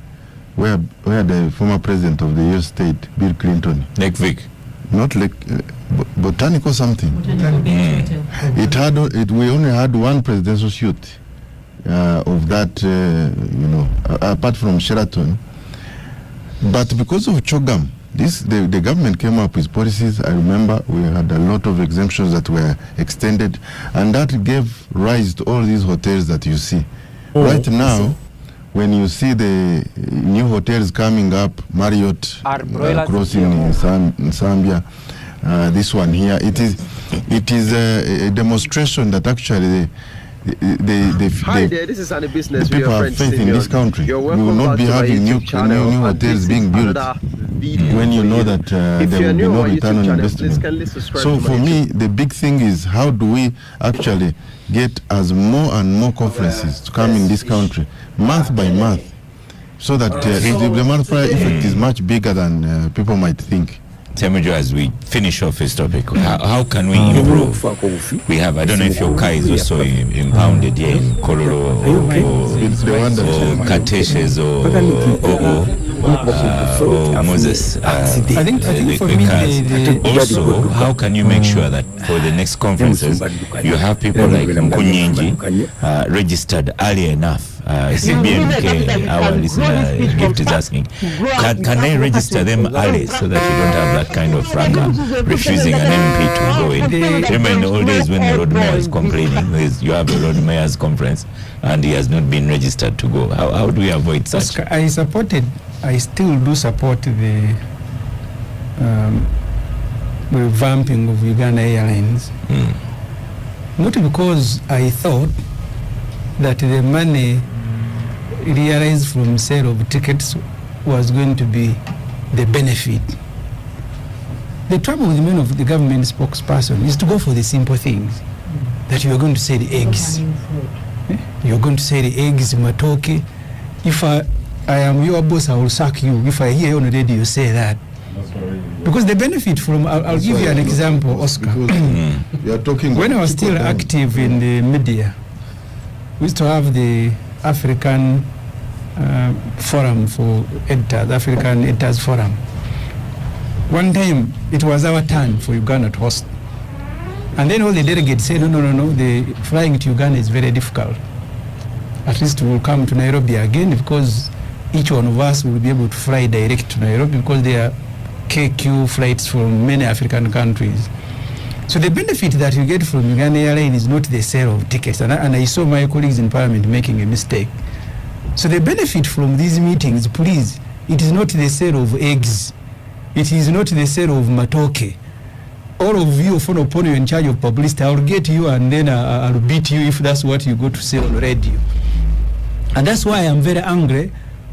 where the former president of the US state, Bill Clinton. Lake Vic. Not Lake, Botanical something. We only had one presidential suite of that, apart from Sheraton. But because of Chogam, the government came up with policies. I remember we had a lot of exemptions that were extended, and that gave rise to all these hotels that you see. Right now, when you see the new hotels coming up, Marriott crossing in Zambia, this one here, it is a demonstration that actually Hi there, this is Sunny Business. the people have faith in this country. We will not be having new hotels being built when you know that there will be no return on investment. So for me, the big thing is how do we actually get as more and more conferences to come in this country month by month, so that the multiplier effect is much bigger than people might think. Semuju, as we finish off this topic, how can we improve? We have, I don't know if your car is also impounded here in Kololo or Kateshes or Moses. I think for me, also, how can you make sure that for the next conferences, you have people like Mkunyinji registered early enough? CBMK, our listener Gift is asking, can they register them early so that you don't have that kind of rancor refusing an MP to go in? Remember in the old days when the road mayor is complaining, you have a road mayor's conference and he has not been registered to go. How do we avoid such? Oscar, I still do support the revamping of Uganda Airlines. Not because I thought that the money realized from sale of tickets was going to be the benefit. The trouble with many of the government spokesperson is to go for the simple things, that you are going to say the eggs. You are going to say the eggs, matoke. If I am your boss, I will sack you. If I hear you on the radio, you say that. Because the benefit from, I'll give you an example, Oscar. You are talking when I was still active in the media, we used to have the African Forum for Editors, African Editors Forum. One time, it was our turn for Uganda to host. And then all the delegates said, no, the flying to Uganda is very difficult. At least we'll come to Nairobi again, because each one of us will be able to fly direct to Nairobi, because there are KQ flights from many African countries. So the benefit that you get from Uganda Airlines is not the sale of tickets. And I saw my colleagues in Parliament making a mistake. So the benefit from these meetings, please, it is not the sale of eggs. It is not the sale of matoke. All of you, upon you in charge of publicity, I will get you and then I'll beat you if that's what you go to say on radio. And that's why I'm very angry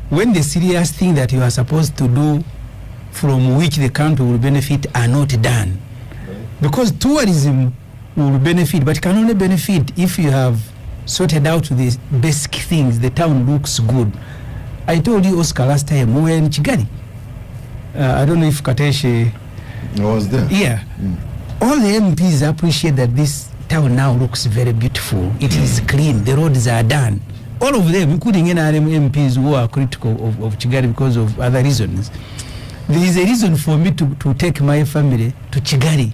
when the serious thing that you are supposed to do from which the country will benefit are not done. Because tourism will benefit, but can only benefit if you have sorted out the basic things. The town looks good. I told you, Oscar, last time we were in Kigali. I don't know if Kateshe was there. Yeah. All the MPs appreciate that this town now looks very beautiful. It is clean. The roads are done. All of them, including NRM MPs who are critical of Kigali because of other reasons. There is a reason for me to take my family to Kigali,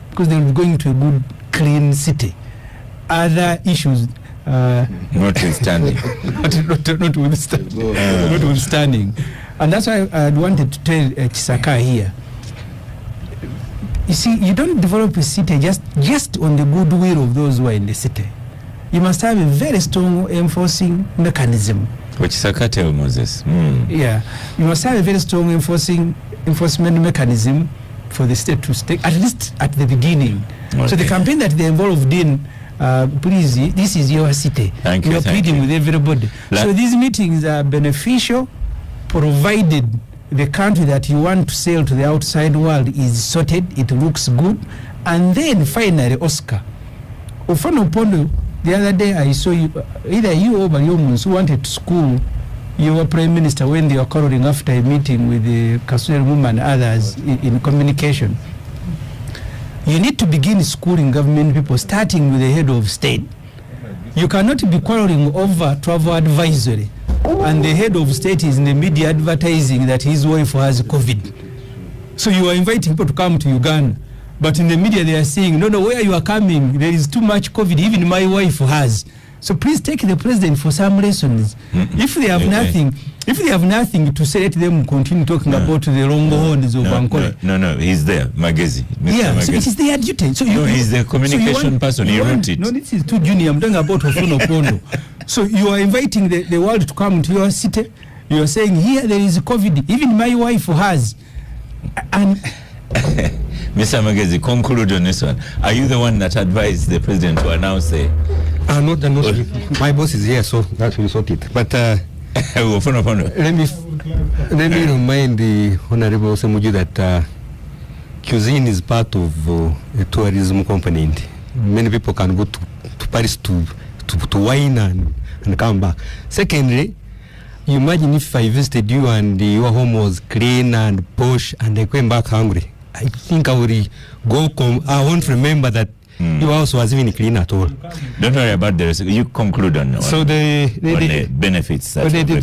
because they will be going to a good, clean city. Other issues, notwithstanding. Notwithstanding. And that's why I wanted to tell Chisaka here. You see, you don't develop a city just on the goodwill of those who are in the city. You must have a very strong enforcing mechanism. Which Chisaka tell Moses. Yeah. You must have a very strong enforcement mechanism for the state to stay, at least at the beginning. Okay. So the campaign that they involved in, please, this is your city. Thank you. You are pleading with everybody. So these meetings are beneficial, provided the country that you want to sell to the outside world is sorted, it looks good, and then finally Oscar. Ufano Pondo, the other day I saw you, either you or Baliomus, who wanted to school your prime minister when they were quarreling after a meeting with the Kasuri woman and others in communication. You need to begin schooling government people, starting with the head of state. You cannot be quarreling over travel advisory, and the head of state is in the media advertising that his wife has COVID. So you are inviting people to come to Uganda, but in the media they are saying, no, where you are coming, there is too much COVID, even my wife has. So please take the president for some lessons. If they have nothing to say, let them continue talking about the Longhorns of Ankole. No, he's there, Magezi. Yeah, so it is their duty. So he's the communication person, he wrote it. No, this is too junior, I'm talking about Ofuno Pondo. So you are inviting the world to come to your city. You are saying, here there is COVID, even my wife has. And Mr. Magezi, conclude on this one. Are you the one that advised the president to announce the... Not my boss is here, so that will sort it. But let me remind the Honorable Semuju that cuisine is part of a tourism component. Many people can go to Paris to wine and come back. Secondly, you imagine if I visited you and your home was clean and posh and I came back hungry. I think I would I won't remember that your house was even clean at all. Don't worry about the rest. You conclude on the benefits. Already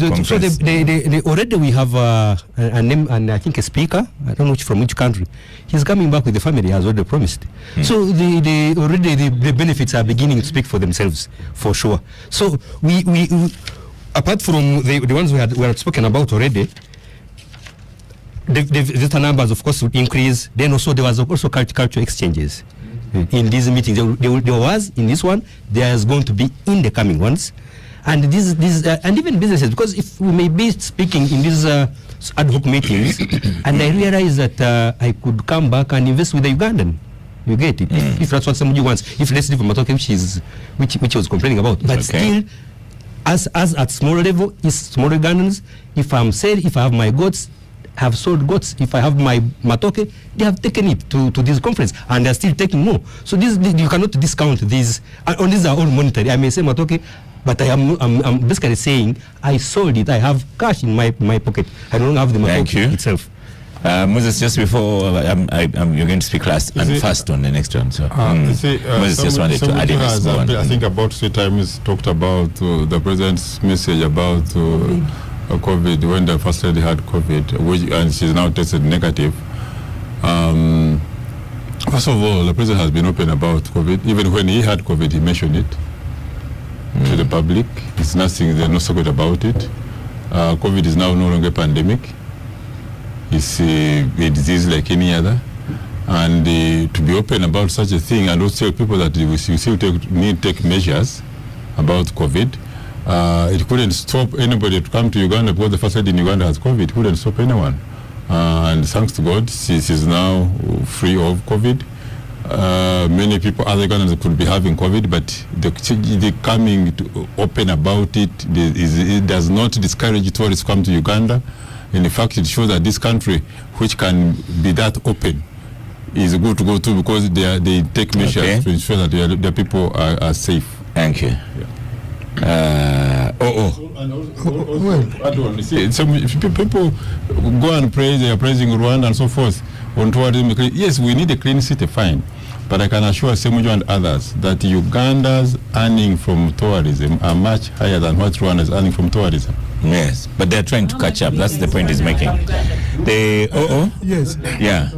we have a name and I think a speaker. I don't know from which country. He's coming back with the family as already promised. So already the benefits are beginning to speak for themselves for sure. So we apart from the ones we had spoken about already. The visitor numbers, of course, would increase. Then also there was also cultural exchanges in these meetings. There was in this one. There is going to be in the coming ones, and these and even businesses. Because if we may be speaking in these ad hoc meetings, and I realize that I could come back and invest with the Ugandan. You get it? If that's what somebody wants. If let's leave Matoke, which I was complaining about, but still, as at smaller level, is smaller Ugandans. If I have my goats. Have sold goats. If I have my matoke, they have taken it to this conference and they are still taking more. So you cannot discount these. And these are all monetary. I may say matoke, but I'm basically saying I sold it. I have cash in my pocket. I don't have the matoke itself. Moses, just before you're going to speak last and first on the next one. So Moses just wanted to add in this one. I think about 3 times talked about the president's message about COVID when the first lady had COVID, and she's now tested negative. First of all, the president has been open about COVID. Even when he had COVID, he mentioned it to the public. It's nothing, there's no secret about it. COVID is now no longer a pandemic. It's a disease like any other. And to be open about such a thing and also tell people that we still need to take measures about COVID. It couldn't stop anybody to come to Uganda because the first lady in Uganda has COVID. It couldn't stop anyone. And thanks to God, she's now free of COVID. Many people, other Ugandans could be having COVID, but the coming to open about it does not discourage tourists to come to Uganda. In fact, it shows that this country, which can be that open, is good to go to because they take measures to ensure that their people are safe. Thank you. People go and praise, they are praising Rwanda and so forth on tourism. Yes, we need a clean city, fine. But I can assure Semuju and others that Uganda's earning from tourism are much higher than what Rwanda is earning from tourism. Yes, but they're trying to catch up. That's the point he's making. Yes. Yeah.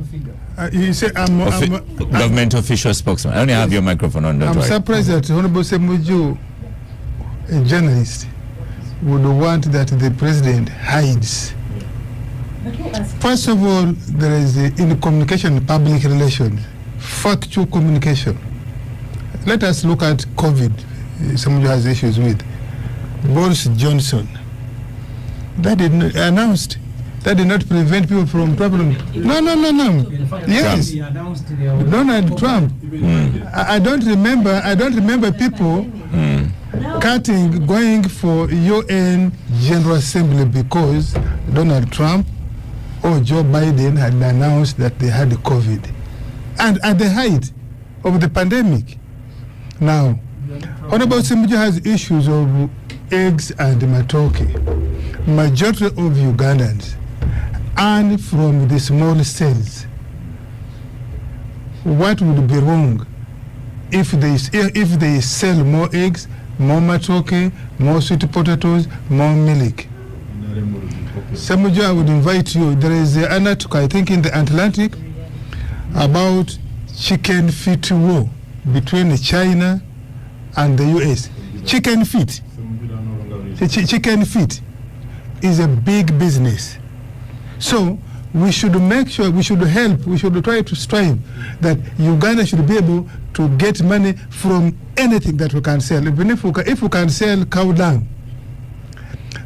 You say government official spokesman. I only have your microphone on. I'm surprised that Honorable Semuju, a journalist, would want that the president hides. First of all, there is in communication, public relations, factual communication. Let us look at COVID. Somebody has issues with Boris Johnson. That did not announced. That did not prevent people from traveling. No. Yes, Donald Trump. I don't remember people going for UN General Assembly because Donald Trump or Joe Biden had announced that they had COVID, and at the height of the pandemic. Now, Honorable Ssemujju has issues of eggs and matoke. Majority of Ugandans earn from the small sales. What would be wrong if they sell more eggs, more matoke, more sweet potatoes, more milk? Ssemujju, I would invite you. There is an article, I think, in the Atlantic about chicken feet war between China and the US. Chicken feet. Chicken feet is a big business. So we should make sure, we should help, we should try to strive that Uganda should be able to get money from anything that we can sell. Even if we can sell cow dung.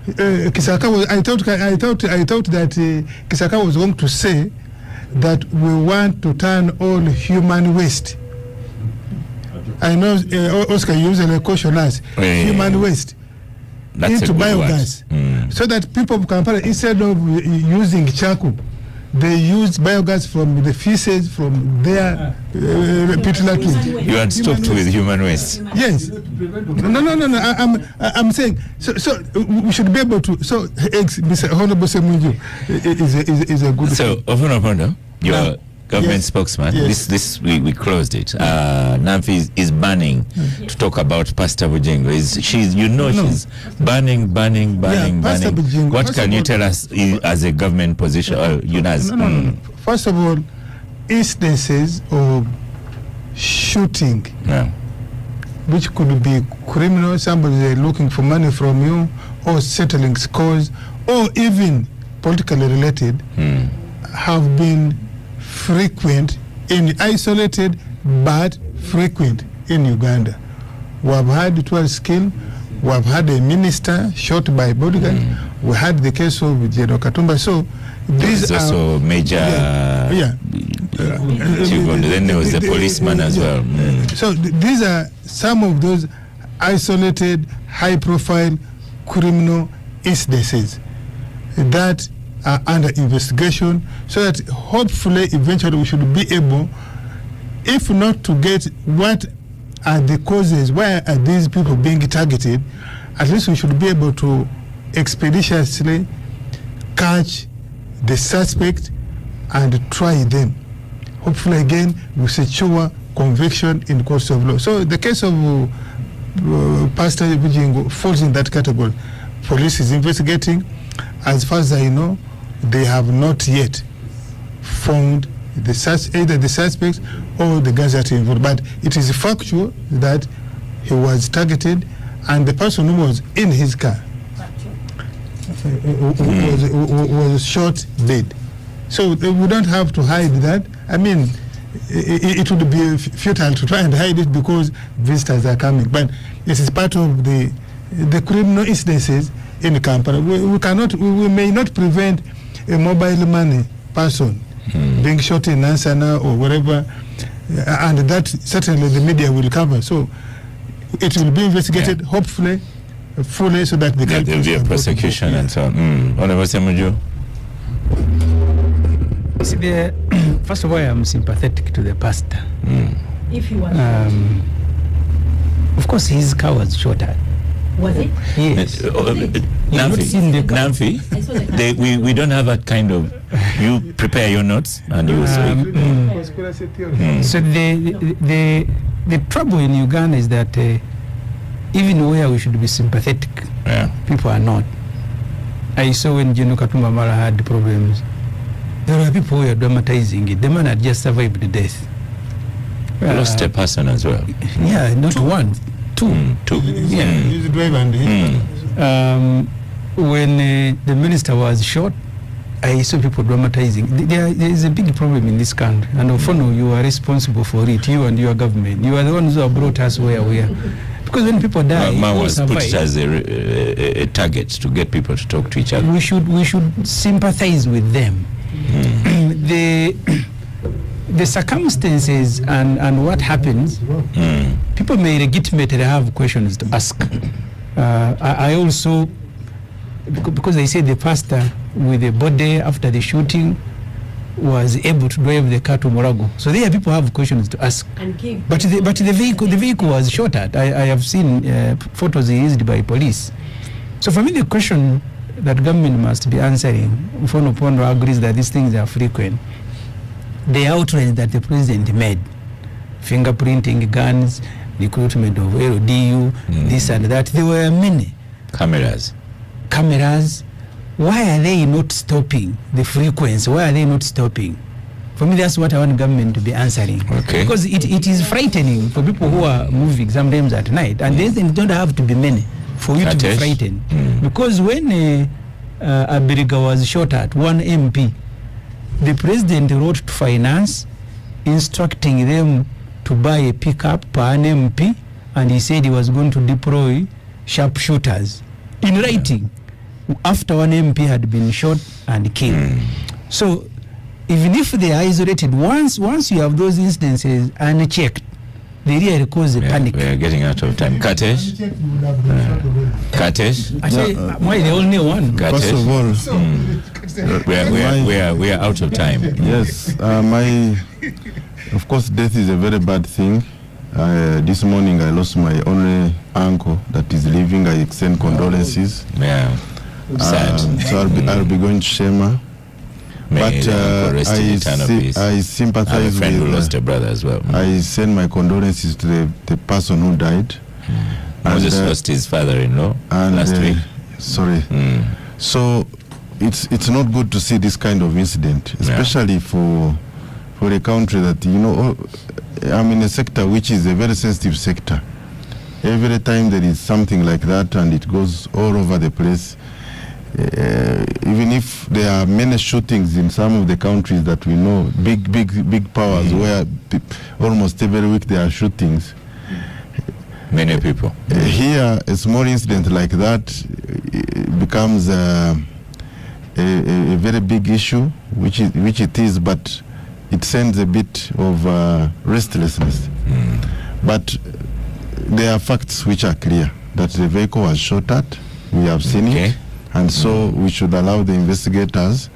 Kisaka was, I thought that Kisaka was going to say that we want to turn all human waste. I know Oscar usually caution us, human waste into biogas, so that people of Kampala, instead of using charcoal, they use biogas from the feces from their pit latrines. You had stopped with human waste. Yes. No. I'm saying so we should be able to. So Mr. Honorable Ssemujju is a good. So Honorable, your government spokesman. Yes. This we closed it. Namfi is banning to talk about Pastor Bugingo. She's banning. Bugingo, what can you tell us as a government position or UNAS? No. First of all, instances of shooting, which could be criminal, somebody looking for money from you, or settling scores, or even politically related, have been frequent, isolated but frequent in Uganda. We have had 12 skill, we have had a minister shot by bodyguard, we had the case of General Katumba. So these are also major. Then there was the policeman as well. So these are some of those isolated, high-profile criminal incidences that are under investigation, so that hopefully eventually we should be able, if not to get what are the causes, why are these people being targeted, at least we should be able to expeditiously catch the suspect and try them. Hopefully again we secure conviction in courts of law. So the case of Pastor Bugingo falls in that category. Police is investigating. As far as I know, they have not yet found either the suspects or the guys that are involved. But it is factual that he was targeted, and the person who was in his car was shot dead. So we don't have to hide that. I mean, it would be futile to try and hide it because visitors are coming. But it is part of the criminal incidences in Kampala. We may not prevent a mobile money person being shot in Nansana or wherever, and that certainly the media will cover. So it will be investigated, hopefully, fully, so that there will be a prosecution and so on. Honorable Ssemujju. See, first of all, I am sympathetic to the pastor. If you want. Of course, his car was shot at. Was it? Yes. Namfi, we don't have that kind of. You prepare your notes and you So the trouble in Uganda is that even where we should be sympathetic, people are not. I saw when General Katumba Mara had problems, there were people who were dramatizing it. The man had just survived the death. Lost a person as well. Yeah, not one. Two. Yeah. He's a driver and when the minister was shot, I saw people dramatizing. There is a big problem in this country, and Ofono, you are responsible for it. You and your government. You are the ones who have brought us where we are. Because when people die, man was put as a target to get people to talk to each other. We should sympathize with them. The circumstances and what happens, people may legitimately have questions to ask. I also because they say the pastor with the body after the shooting was able to drive the car to Morago. So there people have questions to ask. But the vehicle was shot at. I have seen photos used by police. So for me, the question that government must be answering, Mfono Pondo agrees that these things are frequent. The outrage that the president made, fingerprinting guns, recruitment of LDU, this and that, there were many. Cameras. Why are they not stopping the frequency? Why are they not stopping? For me, that's what I want government to be answering. Okay. Because it is frightening for people who are moving sometimes at night, and they don't have to be many for you to be frightened. Because when Abiriga was shot at, one MP, the president wrote to finance instructing them to buy a pickup per an MP, and he said he was going to deploy sharpshooters in writing after one MP had been shot and killed. So even if they are isolated, once you have those instances unchecked, they really cause a panic. We are getting out of time. Katesh? Actually, why the only one? First of all, we are out of time. Yes, of course, death is a very bad thing. This morning I lost my only uncle that is living. I extend condolences. Yeah, sad. So I'll be going to Shema. But I sympathize with who lost a brother as well. I send my condolences to the person who died. Moses lost his father-in-law last week. Sorry. So it's not good to see this kind of incident, especially for a country that, I'm in a sector which is a very sensitive sector. Every time there is something like that and it goes all over the place, even if there are many shootings in some of the countries that we know, big powers where almost every week there are shootings. Many people. Here, a small incident like that becomes a very big issue, which it is, but it sends a bit of restlessness. But there are facts which are clear, that the vehicle was shot at. We have seen it. And so we should allow the investigators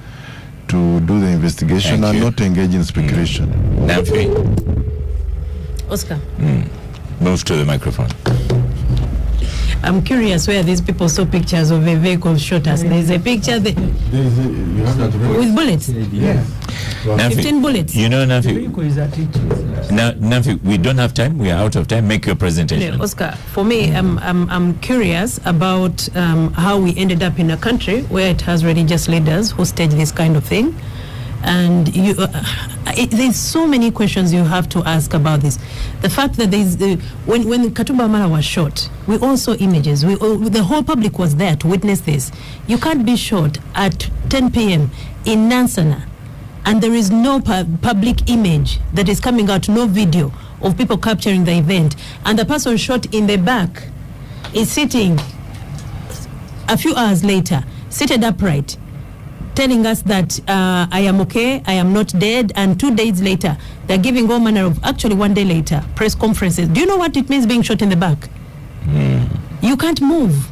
to do the investigation and not engage in speculation. Nafi. Oscar. Move to the microphone. I'm curious where these people saw pictures of a vehicle shot us. There's a picture there with bullets. Yeah. 15 bullets. You know, Nafi, we don't have time. We are out of time. Make your presentation. Yeah, Oscar, for me, I'm curious about how we ended up in a country where it has religious leaders who stage this kind of thing. And there's so many questions you have to ask about this. The fact that when Katumba Mara was shot, we all saw images. The whole public was there to witness this. You can't be shot at 10 p.m. in Nansana, and there is no public image that is coming out, no video of people capturing the event, and the person shot in the back is sitting a few hours later, seated upright, telling us that I am okay, I am not dead, and 2 days later, they're giving all manner of, actually 1 day later, press conferences. Do you know what it means being shot in the back? You can't move.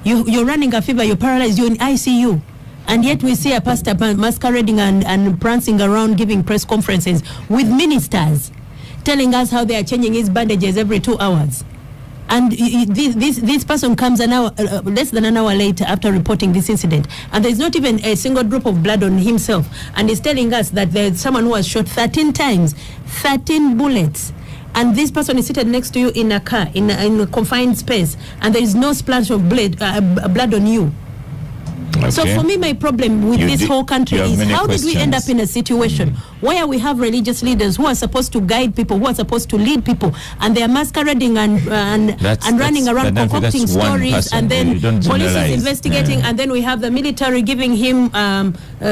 You're running a fever, you're paralyzed, you're in ICU. And yet we see a pastor masquerading and prancing around giving press conferences with ministers, telling us how they are changing his bandages every 2 hours. And this person comes an hour, less than an hour later after reporting this incident, and there's not even a single drop of blood on himself, and he's telling us that there's someone who was shot 13 times, 13 bullets, and this person is seated next to you in a car, in a confined space, and there is no splash of blood on you. Okay. So for me, my problem with this whole country is how did we end up in a situation where we have religious leaders who are supposed to guide people, who are supposed to lead people, and they are masquerading and running around concocting stories, and then police is investigating, and then we have the military giving him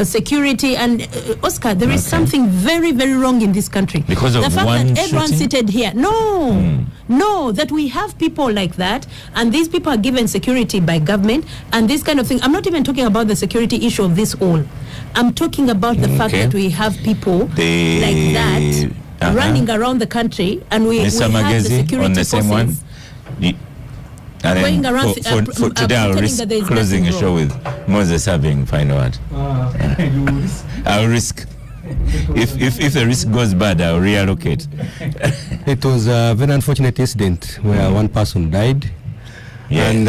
security. And Oscar, there is something very, very wrong in this country. Because of the fact one that everyone seated here, no, that we have people like that, and these people are given security by government, and this kind of thing. I'm not even talking about the security issue of this all. I'm talking about the fact that we have people like that running around the country, and we have the security on the same forces. And going then around for today, I'll pretending risk that there is closing a nothing show wrong. with Moses having final word. I'll risk. If the risk goes bad, I'll reallocate. It was a very unfortunate incident where one person died. Yes. And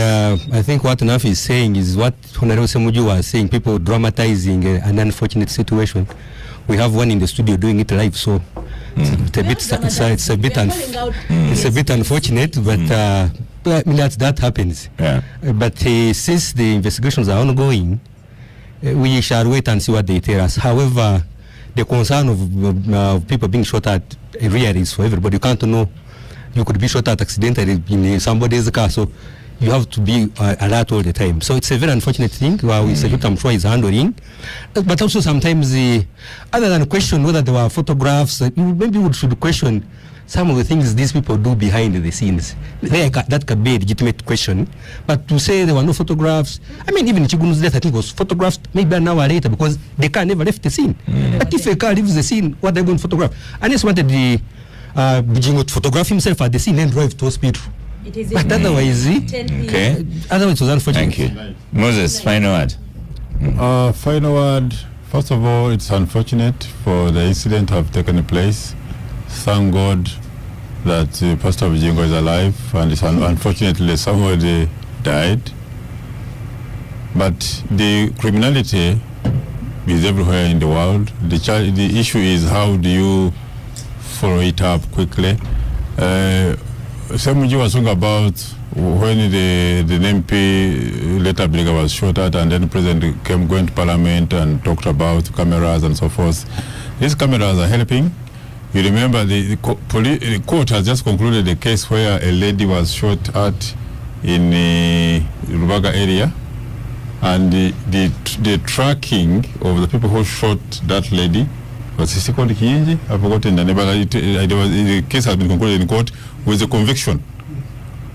I think what Nafi is saying is what Honorable Semuju was saying, people dramatizing an unfortunate situation. We have one in the studio doing it live, so it's a bit unfortunate, but I mean, that happens. Yeah. But since the investigations are ongoing, we shall wait and see what they tell us. However, the concern of people being shot at really is for everybody. You can't know. You could be shot at accidentally in somebody's car, so you have to be alert all the time. So it's a very unfortunate thing. I'm sure is handling. But also sometimes, other than question whether there were photographs, maybe we should question some of the things these people do behind the scenes. That could be a legitimate question. But to say there were no photographs, I mean, even Chigunu's death, I think, was photographed maybe an hour later because the car never left the scene. But if a car leaves the scene, what are they going to photograph? Unless wanted the Bijingo to photograph himself at the scene and drive to hospital. But otherwise, Okay. Otherwise, it was unfortunate. Thank you. Moses, final word. Final word. First of all, it's unfortunate for the incident to have taken place. Thank God that Pastor Bijingo is alive, and it's unfortunately somebody died. But the criminality is everywhere in the world. The issue is how do you follow it up quickly. Semuju was talking about when the MP later was shot at, and then the president going to parliament and talked about cameras and so forth. These cameras are helping. You remember the court has just concluded a case where a lady was shot at in the Rubaga area, and the tracking of the people who shot that lady was called Kiinji. I've forgotten the name, but the case has been concluded in court with the conviction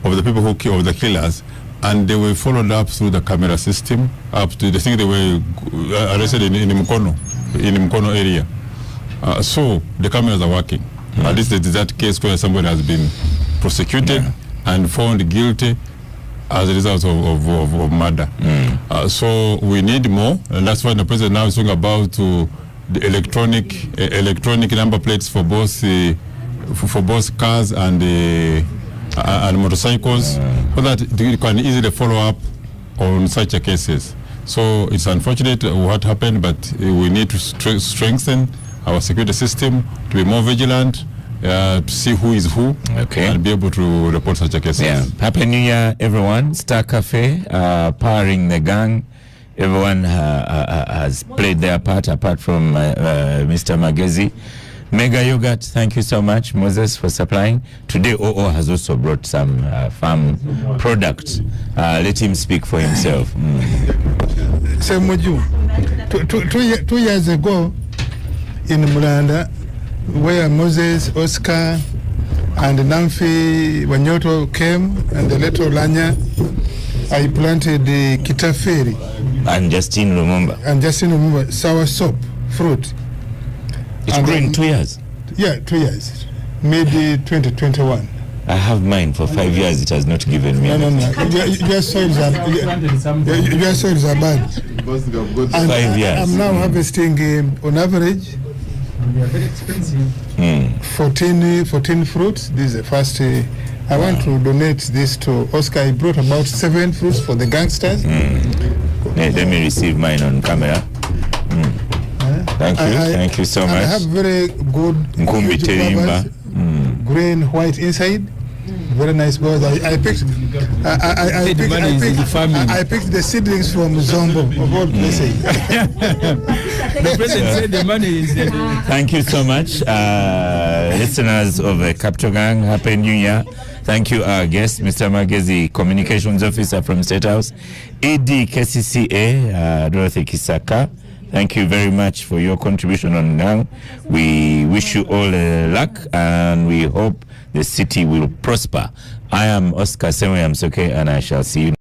of the people who of the killers, and they were followed up through the camera system up to the thing they were arrested in Mkono area. So the cameras are working. At least it is that case where somebody has been prosecuted and found guilty as a result of murder. So we need more, and that's why the president now is talking about the electronic number plates for both cars and motorcycles, so that you can easily follow up on such cases. So it's unfortunate what happened, but we need to strengthen our security system to be more vigilant, to see who is who, and be able to report such cases. Yeah. Happy New Year, everyone. Star Cafe, powering the gang. Everyone has played their part, apart from Mr. Magezi. Mega Yogurt, thank you so much, Moses, for supplying. Today, OO has also brought some farm products. Let him speak for himself. Semuju, 2 years ago in Mulanda, where Moses, Oscar, and Namfi Wanyoto came, and the little Lanya, I planted the Kitaferi. And Justin Lumumba. Sour soap, fruit. It's grown 2 years? Yeah, 2 years. Maybe 2021. I have mine for 5 years. It has not given me. No. Your soils are bad. And 5 years. I'm now harvesting on average 14 fruits. This is the first. I want to donate this to Oscar. I brought about 7 fruits for the gangsters. Let me receive mine on camera. Thank you so much. I have very good flowers, green, white inside. Very nice birds. I picked the seedlings from Zombo of all places. The president said the money is there. Thank you so much, listeners of Capital Gang. Happy New Year. Thank you, our guest, Mr. Magezi, Communications Officer from State House, AD KCCA, Dorothy Kisaka. Thank you very much for your contribution on Gang. We wish you all luck, and we hope the city will prosper. I am Oscar Semoyamsoke, and I shall see you